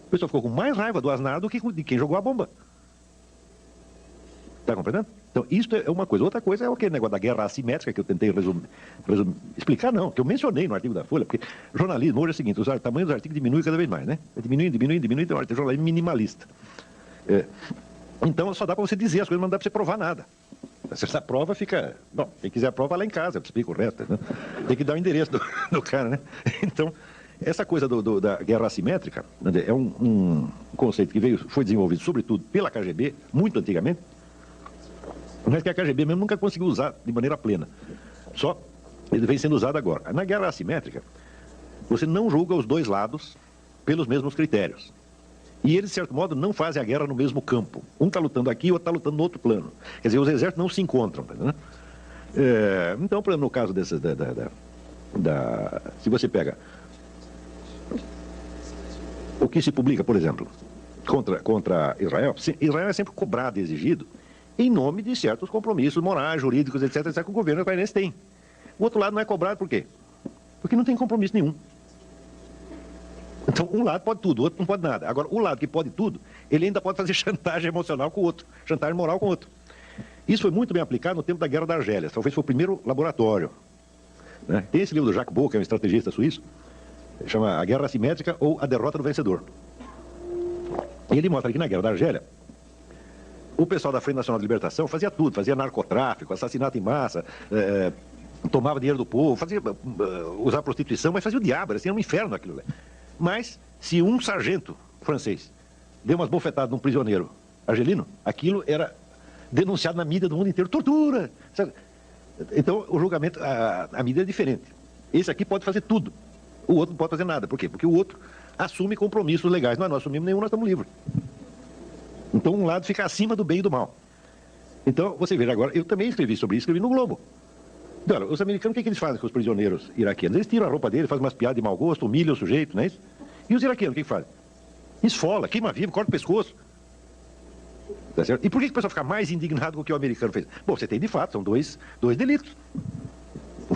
O pessoal ficou com mais raiva do Aznar do que de quem jogou a bomba. Está compreendendo? Então, isto é uma coisa. Outra coisa é aquele negócio da guerra assimétrica que eu tentei explicar, não, que eu mencionei no artigo da Folha, porque jornalismo hoje é o seguinte, o tamanho dos artigos diminui cada vez mais, né? Diminuindo, então é um jornalismo minimalista. Então, só dá para você dizer as coisas, não dá para você provar nada. Se essa prova fica... Bom, quem quiser a prova, vai lá em casa, eu explico o resto, né? Tem que dar o endereço do cara, né? Então, essa coisa da guerra assimétrica, né, é um conceito que foi desenvolvido, sobretudo, pela KGB, muito antigamente, mas que a KGB mesmo nunca conseguiu usar de maneira plena. Só ele vem sendo usado agora. Na guerra assimétrica, você não julga os dois lados pelos mesmos critérios. E eles, de certo modo, não fazem a guerra no mesmo campo. Um está lutando aqui, o outro está lutando no outro plano. Quer dizer, os exércitos não se encontram. Né? Então, por exemplo, no caso dessas... se você pega o que se publica, por exemplo, contra Israel, Israel é sempre cobrado e exigido em nome de certos compromissos morais, jurídicos, etc., que o governo israelense tem. O outro lado não é cobrado por quê? Porque não tem compromisso nenhum. Então, um lado pode tudo, o outro não pode nada. Agora, o lado que pode tudo, ele ainda pode fazer chantagem emocional com o outro, chantagem moral com o outro. Isso foi muito bem aplicado no tempo da Guerra da Argélia. Talvez foi o primeiro laboratório. Né? Tem esse livro do Jacques Beau, que é um estrategista suíço, chama A Guerra Assimétrica ou A Derrota do Vencedor. E ele mostra que na Guerra da Argélia, o pessoal da Frente Nacional de Libertação fazia tudo, fazia narcotráfico, assassinato em massa, tomava dinheiro do povo, fazia usar prostituição, mas fazia o diabo, era um inferno aquilo lá. Mas, se um sargento francês deu umas bofetadas num prisioneiro argelino, aquilo era denunciado na mídia do mundo inteiro, tortura, sabe? Então, o julgamento, a mídia é diferente. Esse aqui pode fazer tudo, o outro não pode fazer nada. Por quê? Porque o outro assume compromissos legais. Nós não assumimos nenhum, nós estamos livres. Então, um lado fica acima do bem e do mal. Então, você veja agora, eu também escrevi sobre isso, escrevi no Globo. Olha, os americanos, o que eles fazem com os prisioneiros iraquianos? Eles tiram a roupa deles, fazem umas piadas de mau gosto, humilham o sujeito, não é isso? E os iraquianos, o que fazem? Esfola, queima vivo, corta o pescoço. Tá certo? E por que o pessoal fica mais indignado com o que o americano fez? Bom, você tem de fato, são dois delitos.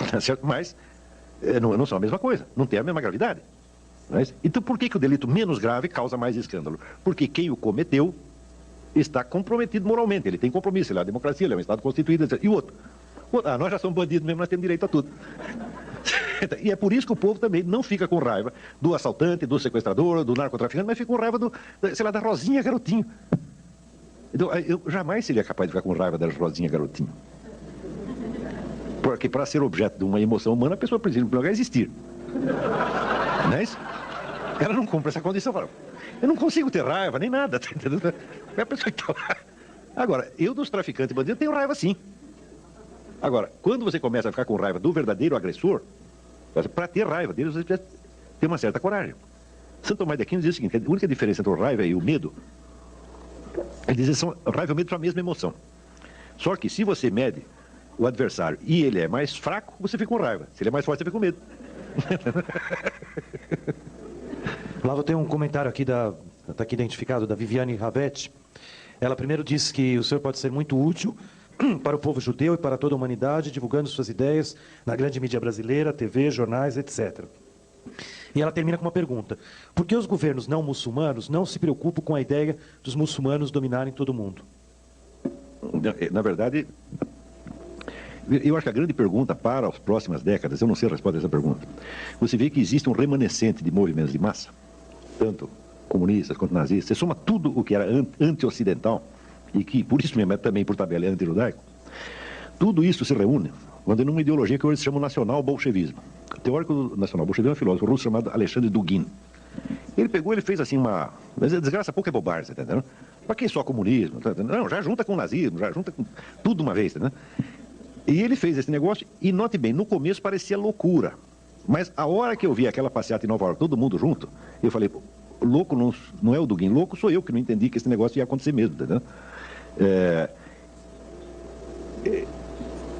Tá certo? Mas não são a mesma coisa, não tem a mesma gravidade. Não é isso? Então, por que o delito menos grave causa mais escândalo? Porque quem o cometeu está comprometido moralmente, ele tem compromisso, ele é a democracia, ele é um Estado constituído, etc. E o outro? Nós já somos bandidos mesmo, nós temos direito a tudo. E é por isso que o povo também não fica com raiva do assaltante, do sequestrador, do narcotraficante, mas fica com raiva da Rosinha Garotinho. Então, eu jamais seria capaz de ficar com raiva da Rosinha Garotinho. Porque para ser objeto de uma emoção humana, a pessoa precisa, em primeiro lugar, existir. Não é isso? Ela não cumpre essa condição. Fala, eu não consigo ter raiva, nem nada. Tá entendendo? É a pessoa que tá lá. Agora, eu dos traficantes e bandidos tenho raiva sim. Agora, quando você começa a ficar com raiva do verdadeiro agressor, para ter raiva deles, você precisa ter uma certa coragem. Santo Tomás de Aquino diz o seguinte, a única diferença entre o raiva e o medo, ele diz que raiva e o medo são a mesma emoção. Só que se você mede o adversário e ele é mais fraco, você fica com raiva. Se ele é mais forte, você fica com medo. Lá eu tenho um comentário aqui, está aqui identificado, da Viviane Ravetti. Ela primeiro disse que o senhor pode ser muito útil para o povo judeu e para toda a humanidade, divulgando suas ideias na grande mídia brasileira, TV, jornais, etc. E ela termina com uma pergunta. Por que os governos não muçulmanos não se preocupam com a ideia dos muçulmanos dominarem todo o mundo? Na verdade, eu acho que a grande pergunta para as próximas décadas, eu não sei a resposta dessa pergunta, você vê que existe um remanescente de movimentos de massa, tanto comunistas quanto nazistas, você soma tudo o que era anti-ocidental, e que, por isso mesmo, é também por tabela, é anti-judaico, tudo isso se reúne quando numa ideologia que hoje se chama nacional-bolchevismo. O teórico do nacional-bolchevismo é um filósofo russo chamado Alexandre Dugin. Ele fez assim uma... Mas desgraça pouco é bobagem, tá entendendo? Para que só comunismo? Tá entendendo? Não, já junta com o nazismo, já junta com tudo uma vez, tá entendendo? E ele fez esse negócio, e note bem, no começo parecia loucura. Mas a hora que eu vi aquela passeata em Nova York, todo mundo junto, eu falei, louco não é o Dugin, louco sou eu que não entendi que esse negócio ia acontecer mesmo, tá entendendo?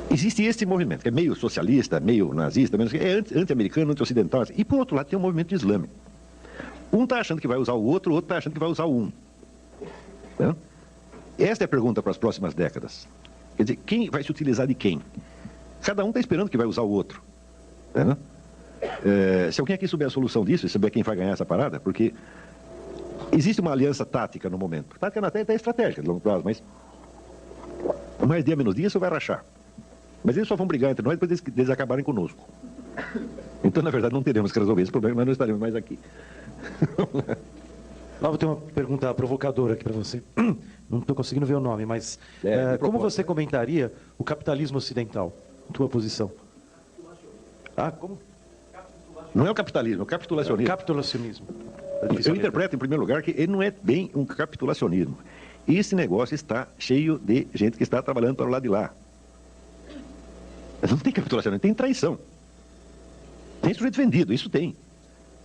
Existe esse movimento, que é meio socialista, meio nazista, é anti-americano, anti-ocidental, e por outro lado tem um movimento islâmico. Um está achando que vai usar o outro está achando que vai usar o um. Tá? Esta é a pergunta para as próximas décadas. Quer dizer, quem vai se utilizar de quem? Cada um está esperando que vai usar o outro. Tá? Se alguém aqui souber a solução disso, e souber quem vai ganhar essa parada, porque existe uma aliança tática no momento. Tática até estratégica de longo prazo, mas mais dia menos dia isso vai rachar. Mas eles só vão brigar entre nós depois deles acabarem conosco. Então, na verdade, não teremos que resolver esse problema, nós não estaremos mais aqui. Lá eu tenho uma pergunta provocadora aqui para você. Não estou conseguindo ver o nome, mas como você comentaria o capitalismo ocidental? Tua posição? Como? Não é o capitalismo, é o capitulacionismo. Capitulacionismo. Eu interpreto, em primeiro lugar, que ele não é bem um capitulacionismo. Esse negócio está cheio de gente que está trabalhando para o lado de lá. Não tem capitulacionismo, tem traição. Tem sujeito vendido, isso tem.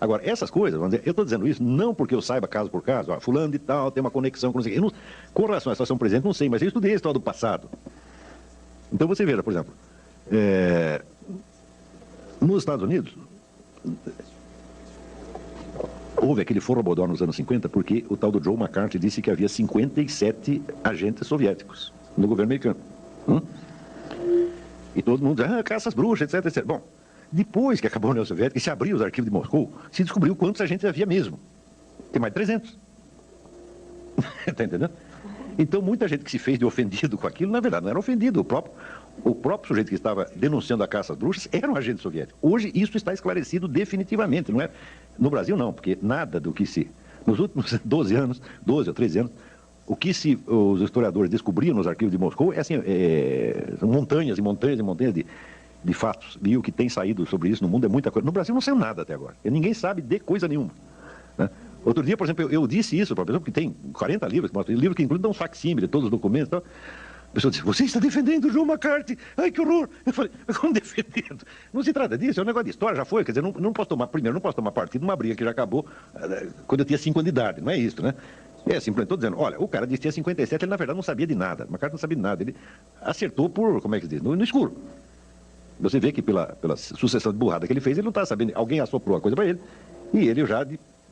Agora, essas coisas, vamos dizer, eu estou dizendo isso não porque eu saiba caso por caso, fulano de tal tem uma conexão com não sei o quê. Com relação à situação presente, não sei, mas eu estudei a história do passado. Então você veja, por exemplo, nos Estados Unidos, houve aquele forrobodó nos anos 50 porque o tal do Joe McCarthy disse que havia 57 agentes soviéticos no governo americano. E todo mundo diz, caça as bruxas, etc, etc. Bom, depois que acabou a União Soviética e se abriu os arquivos de Moscou, se descobriu quantos agentes havia mesmo. Tem mais de 300. Está entendendo? Então, muita gente que se fez de ofendido com aquilo, na verdade, não era ofendido. O próprio sujeito que estava denunciando a caça às bruxas era um agente soviético. Hoje, isso está esclarecido definitivamente. Não é? No Brasil, não, porque nada do que se... Nos últimos 12 ou 13 anos, o que os historiadores descobriam nos arquivos de Moscou é assim, são montanhas e montanhas e montanhas de fatos. E o que tem saído sobre isso no mundo é muita coisa. No Brasil não saiu nada até agora. E ninguém sabe de coisa nenhuma. Né? Outro dia, por exemplo, eu disse isso para a pessoa, porque tem 40 livros, livros que incluem um facsímile, todos os documentos e tal. A pessoa disse, você está defendendo o Joe McCarthy? Ai, que horror! Eu falei, como defendendo? Não se trata disso, é um negócio de história, já foi. Quer dizer, não posso tomar partido numa briga que já acabou quando eu tinha 5 anos de idade, não é isso, né? Simplesmente estou dizendo, olha, o cara disse que tinha 57, ele na verdade não sabia de nada. O cara não sabia de nada, ele acertou por, como é que se diz, no escuro. Você vê que pela sucessão de burrada que ele fez, ele não estava sabendo, alguém assoprou a coisa para ele, e ele já,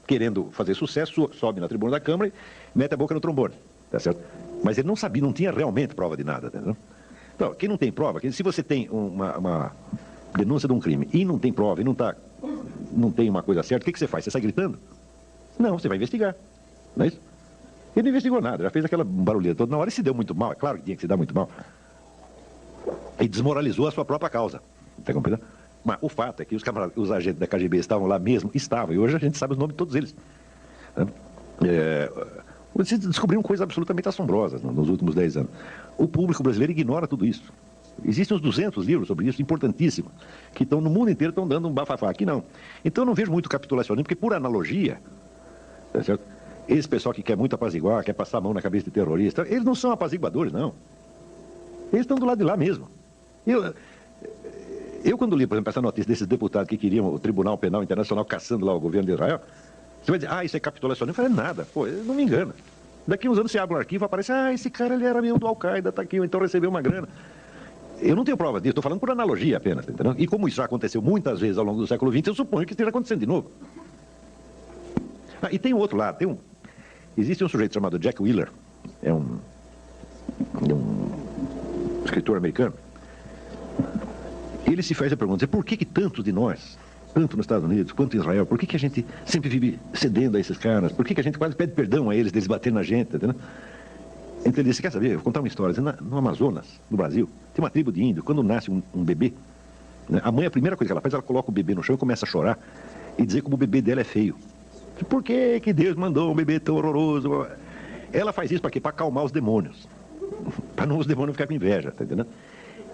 querendo fazer sucesso, sobe na tribuna da Câmara e mete a boca no trombone, tá certo? Mas ele não sabia, não tinha realmente prova de nada, entendeu? Então, quem não tem prova, se você tem uma denúncia de um crime e não tem prova, e não tem uma coisa certa, o que você faz? Você sai gritando? Não, você vai investigar, não é isso? Ele não investigou nada, já fez aquela barulheira toda na hora e se deu muito mal, é claro que tinha que se dar muito mal. E desmoralizou a sua própria causa, tá compreendendo? Mas o fato é que os agentes da KGB estavam lá mesmo, e hoje a gente sabe os nomes de todos eles. Vocês descobriram coisas absolutamente assombrosas nos últimos 10 anos. O público brasileiro ignora tudo isso. Existem uns 200 livros sobre isso, importantíssimos, que estão no mundo inteiro, estão dando um bafafá. Aqui não. Então eu não vejo muito capitulacionismo, porque por analogia, tá certo? Esse pessoal que quer muito apaziguar, quer passar a mão na cabeça de terrorista, eles não são apaziguadores, não. Eles estão do lado de lá mesmo. Eu quando li, por exemplo, essa notícia desses deputados que queriam o Tribunal Penal Internacional caçando lá o governo de Israel, você vai dizer, isso é capitulacionismo. Eu falei, nada, pô, não me engana. Daqui uns anos você abre um arquivo e aparece, esse cara ele era meio do Al-Qaeda, tá aqui, então recebeu uma grana. Eu não tenho prova disso, estou falando por analogia apenas, entendeu? E como isso já aconteceu muitas vezes ao longo do século XX, eu suponho que esteja acontecendo de novo. E tem um outro lado, existe um sujeito chamado Jack Wheeler, é um escritor americano. Ele se faz a pergunta, por que tantos de nós, tanto nos Estados Unidos quanto em Israel, por que a gente sempre vive cedendo a esses caras? Por que a gente quase pede perdão a eles, deles baterem na gente, entendeu? Então ele disse, quer saber, eu vou contar uma história. No Amazonas, no Brasil, tem uma tribo de índio, quando nasce um bebê, né, a mãe, a primeira coisa que ela faz, ela coloca o bebê no chão e começa a chorar e dizer como o bebê dela é feio. Por que Deus mandou um bebê tão horroroso? Ela faz isso para quê? Para acalmar os demônios. Para não os demônios ficarem com inveja, tá entendendo?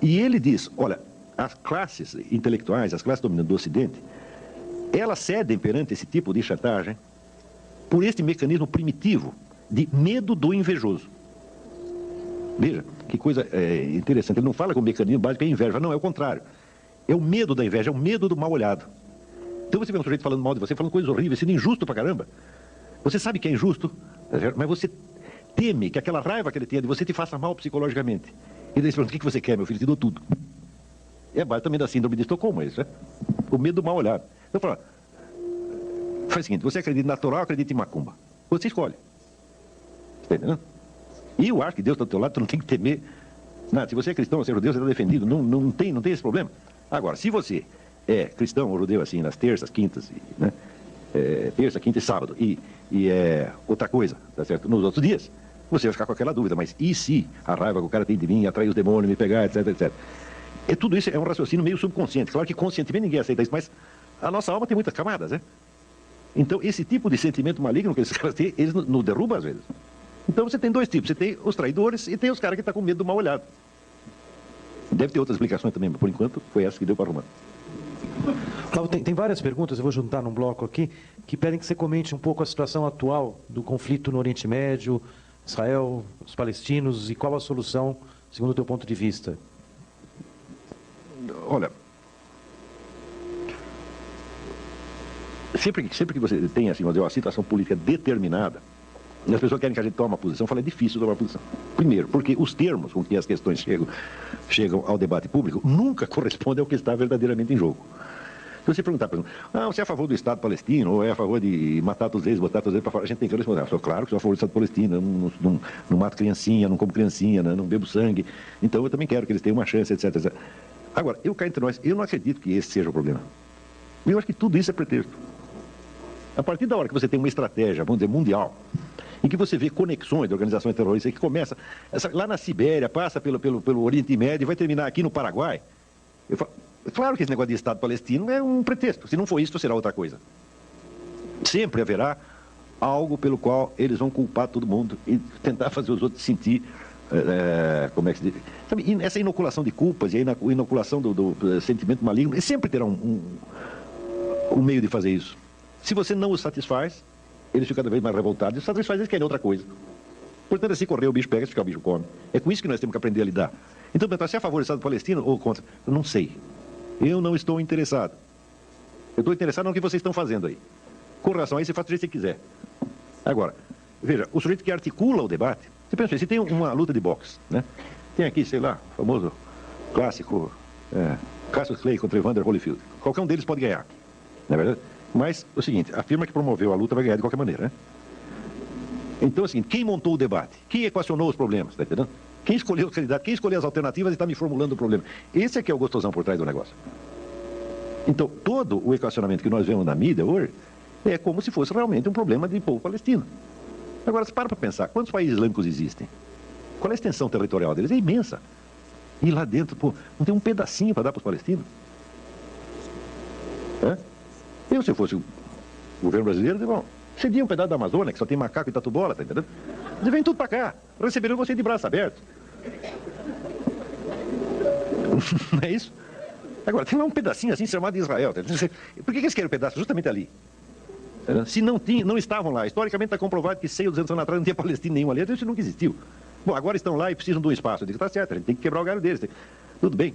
E ele diz, olha, as classes intelectuais, as classes dominantes do Ocidente, elas cedem perante esse tipo de chantagem por este mecanismo primitivo de medo do invejoso. Veja, que coisa interessante. Ele não fala que o mecanismo básico é inveja. Não, é o contrário. É o medo da inveja, é o medo do mal olhado. Então você vê um sujeito falando mal de você, falando coisas horríveis, sendo injusto pra caramba. Você sabe que é injusto, mas você teme que aquela raiva que ele tenha de você te faça mal psicologicamente. E daí você pergunta, o que você quer, meu filho? Te dou tudo. É base também da síndrome de Estocolmo, isso, né? O medo do mal olhado. Então fala, faz o seguinte, você acredita em natural ou acredita em macumba? Você escolhe. Está entendendo? E eu acho que Deus está do teu lado, tu não tem que temer nada. Se você é cristão ou você é judeu, você está defendido. Não tem esse problema. Agora, se você é cristão ou judeu, assim, nas terças, quintas, né? Terça, quinta e sábado, e é outra coisa, tá certo? Nos outros dias, você vai ficar com aquela dúvida, mas e se a raiva que o cara tem de mim, atrair os demônios, me pegar, etc, etc. Tudo isso é um raciocínio meio subconsciente. Claro que conscientemente ninguém aceita isso, mas a nossa alma tem muitas camadas, né? Então, esse tipo de sentimento maligno que esses caras têm, eles nos derrubam às vezes. Então, você tem dois tipos. Você tem os traidores e tem os caras que estão com medo do mal olhado. Deve ter outras explicações também, mas por enquanto foi essa que deu para arrumar. Flávio, tem várias perguntas, eu vou juntar num bloco aqui, que pedem que você comente um pouco a situação atual do conflito no Oriente Médio, Israel, os palestinos, e qual a solução, segundo o teu ponto de vista. Olha, sempre que você tem assim, uma situação política determinada, e as pessoas querem que a gente tome uma posição, eu falo, é difícil tomar uma posição. Primeiro, porque os termos com que as questões chegam ao debate público nunca correspondem ao que está verdadeiramente em jogo. Se você perguntar, por exemplo, você é a favor do Estado palestino, ou é a favor de matar todos eles, botar todos eles para fora, a gente tem que responder, sou claro que sou a favor do Estado palestino, não mato criancinha, não como criancinha, não bebo sangue, então eu também quero que eles tenham uma chance, etc, etc. Agora, eu cá entre nós, eu não acredito que esse seja o problema. Eu acho que tudo isso é pretexto. A partir da hora que você tem uma estratégia, vamos dizer, mundial, em que você vê conexões de organizações terroristas, que começa lá na Sibéria, passa pelo Oriente Médio e vai terminar aqui no Paraguai. Claro que esse negócio de Estado palestino é um pretexto. Se não for isso, será outra coisa. Sempre haverá algo pelo qual eles vão culpar todo mundo e tentar fazer os outros sentir, como é que se diz? Sabe, essa inoculação de culpas e a inoculação do sentimento maligno, eles sempre terão um meio de fazer isso. Se você não os satisfaz, eles ficam cada vez mais revoltados. E os satisfaz, eles querem outra coisa. Portanto, se correr, o bicho pega, se ficar, o bicho come. É com isso que nós temos que aprender a lidar. Então, você é a favor do Estado palestino ou contra? Eu não sei. Eu não estou interessado. Eu estou interessado no que vocês estão fazendo aí. Com relação a isso, você faz o jeito que você quiser. Agora, veja, o sujeito que articula o debate, você pensa, se tem uma luta de boxe, né? Tem aqui, sei lá, o famoso clássico Cassius Clay contra Evander Holyfield. Qualquer um deles pode ganhar, não é verdade? Mas, o seguinte, a firma que promoveu a luta vai ganhar de qualquer maneira, né? Então, assim, quem montou o debate? Quem equacionou os problemas, tá entendendo? Quem escolheu os candidatos? Quem escolheu as alternativas e está me formulando o problema? Esse é que é o gostosão por trás do negócio. Então, todo o equacionamento que nós vemos na mídia hoje é como se fosse realmente um problema de povo palestino. Agora, você para pensar, quantos países islâmicos existem? Qual é a extensão territorial deles? É imensa. E lá dentro, pô, não tem um pedacinho para dar para os palestinos? Eu, se eu fosse o governo brasileiro, eu diria, bom, cedia um pedaço da Amazônia, que só tem macaco e tatu-bola, tá entendendo? Eles vêm tudo para cá, receberiam você de braço aberto. Não é isso? Agora, tem lá um pedacinho assim chamado Israel. Tá? Por que eles querem um pedaço? Justamente ali. Tá? Se não estavam lá, historicamente está comprovado que 100 ou 200 anos atrás não tinha palestino nenhum ali, isso nunca existiu. Bom, agora estão lá e precisam de um espaço. Eu digo, tá certo, a gente tem que quebrar o galho deles. Tudo bem.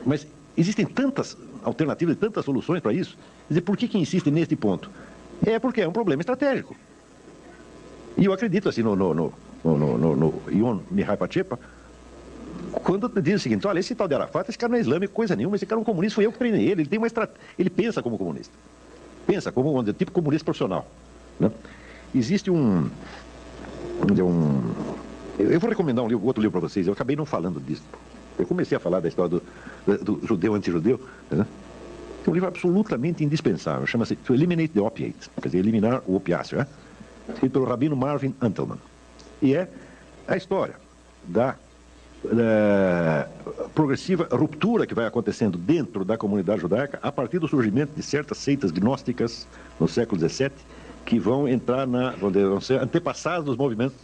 Mas existem tantas alternativas e tantas soluções para isso. Quer dizer, por que insistem neste ponto? É porque é um problema estratégico. E eu acredito assim no Ion Mihai Pachepa, quando diz o seguinte, olha, esse tal de Arafat, esse cara não é islâmico, coisa nenhuma, esse cara é um comunista, fui eu que treinei ele, ele pensa como comunista. Pensa como tipo comunista profissional. Né? Existe eu vou recomendar outro livro para vocês, eu acabei não falando disso. Eu comecei a falar da história do judeu anti-judeu, né? É um livro absolutamente indispensável, chama-se To Eliminate the Opiate, quer dizer, eliminar o opiáceo, né? Escrito pelo rabino Marvin Antelman. E é a história da progressiva ruptura que vai acontecendo dentro da comunidade judaica a partir do surgimento de certas seitas gnósticas no século XVII que vão entrar vão ser antepassadas dos movimentos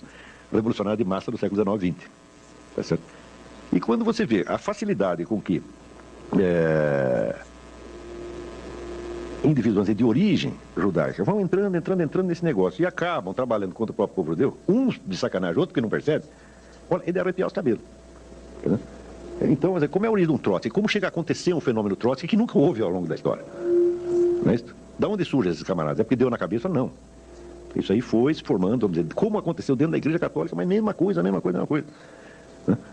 revolucionários de massa do século XIX e XX. Tá certo? E quando você vê a facilidade com que indivíduos de origem judaica vão entrando nesse negócio e acabam trabalhando contra o próprio povo judeu, uns de sacanagem, outros que não percebem, olha, ele arrepiar os cabelos. Então, como é a origem de um Trotsky? Como chega a acontecer um fenômeno Trotsky que nunca houve ao longo da história? Não é isso? Da onde surgem esses camaradas? É porque deu na cabeça? Não. Isso aí foi se formando, vamos dizer, como aconteceu dentro da Igreja Católica, mas mesma coisa.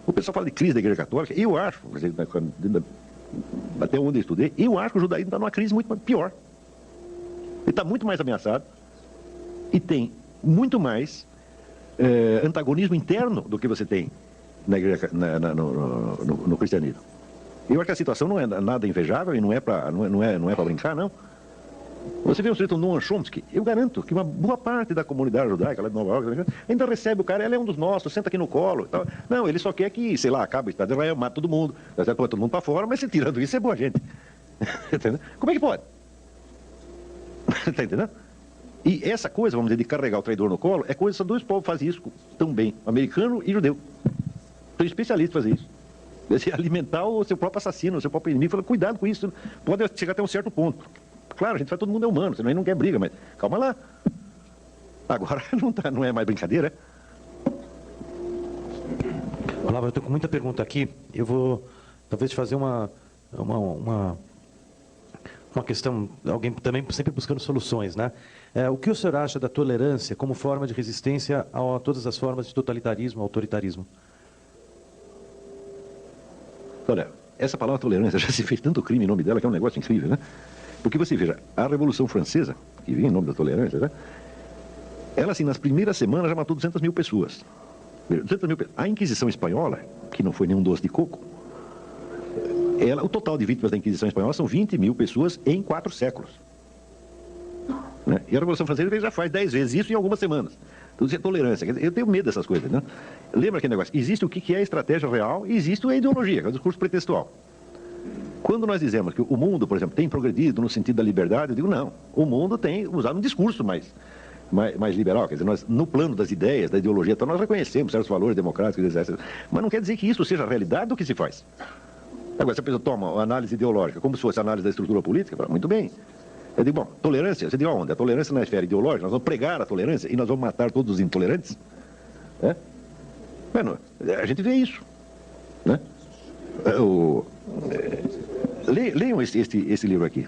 O pessoal fala de crise da Igreja Católica, eu acho, até onde eu estudei, eu acho que o judaísmo está numa crise muito pior. Ele está muito mais ameaçado e tem muito mais antagonismo interno do que você tem na igreja, no cristianismo. Eu acho que a situação não é nada invejável e não é para brincar, não. Você vê o sujeito Noam Chomsky, eu garanto que uma boa parte da comunidade judaica lá de Nova York ainda recebe o cara, ele é um dos nossos, senta aqui no colo. Tal. Não, ele só quer que, sei lá, acabe o Estado de Israel, mata todo mundo, põe todo mundo para fora, mas se tirando isso é boa gente. Como é que pode? Está entendendo? E essa coisa, vamos dizer, de carregar o traidor no colo, é coisa que só dois povos fazem isso tão bem, americano e judeu. São especialistas em fazer isso. Você alimentar o seu próprio assassino, o seu próprio inimigo, fala, cuidado com isso, pode chegar até um certo ponto. Claro, a gente faz, todo mundo é humano, senão a gente não quer briga, mas calma lá. Agora não é mais brincadeira, é? Olá, eu estou com muita pergunta aqui. Eu vou talvez fazer uma questão, alguém também sempre buscando soluções, né? O que o senhor acha da tolerância como forma de resistência a todas as formas de totalitarismo, autoritarismo? Olha, essa palavra tolerância já se fez tanto crime em nome dela que é um negócio incrível, né? Porque você veja, a Revolução Francesa, que vem em nome da tolerância, né? Ela, assim, nas primeiras semanas já matou 200 mil pessoas. 200 mil pessoas. A Inquisição Espanhola, que não foi nenhum doce de coco, o total de vítimas da Inquisição Espanhola são 20 mil pessoas em 4 séculos. Né? E a Revolução Francesa já faz 10 vezes isso em algumas semanas. Então, isso é tolerância. Eu tenho medo dessas coisas, né? Lembra aquele negócio? Existe o que é a estratégia real e existe a ideologia, que é o discurso pretextual. Quando nós dizemos que o mundo, por exemplo, tem progredido no sentido da liberdade, eu digo não. O mundo tem usado um discurso mais liberal. Quer dizer, nós, no plano das ideias, da ideologia, então nós reconhecemos certos valores democráticos, etc. Mas não quer dizer que isso seja a realidade do que se faz. Agora, se a pessoa toma uma análise ideológica como se fosse a análise da estrutura política, fala, muito bem. Eu digo, bom, tolerância, você diz aonde? A tolerância na esfera ideológica, nós vamos pregar a tolerância e nós vamos matar todos os intolerantes? Bueno, a gente vê isso, né? Leiam esse livro aqui.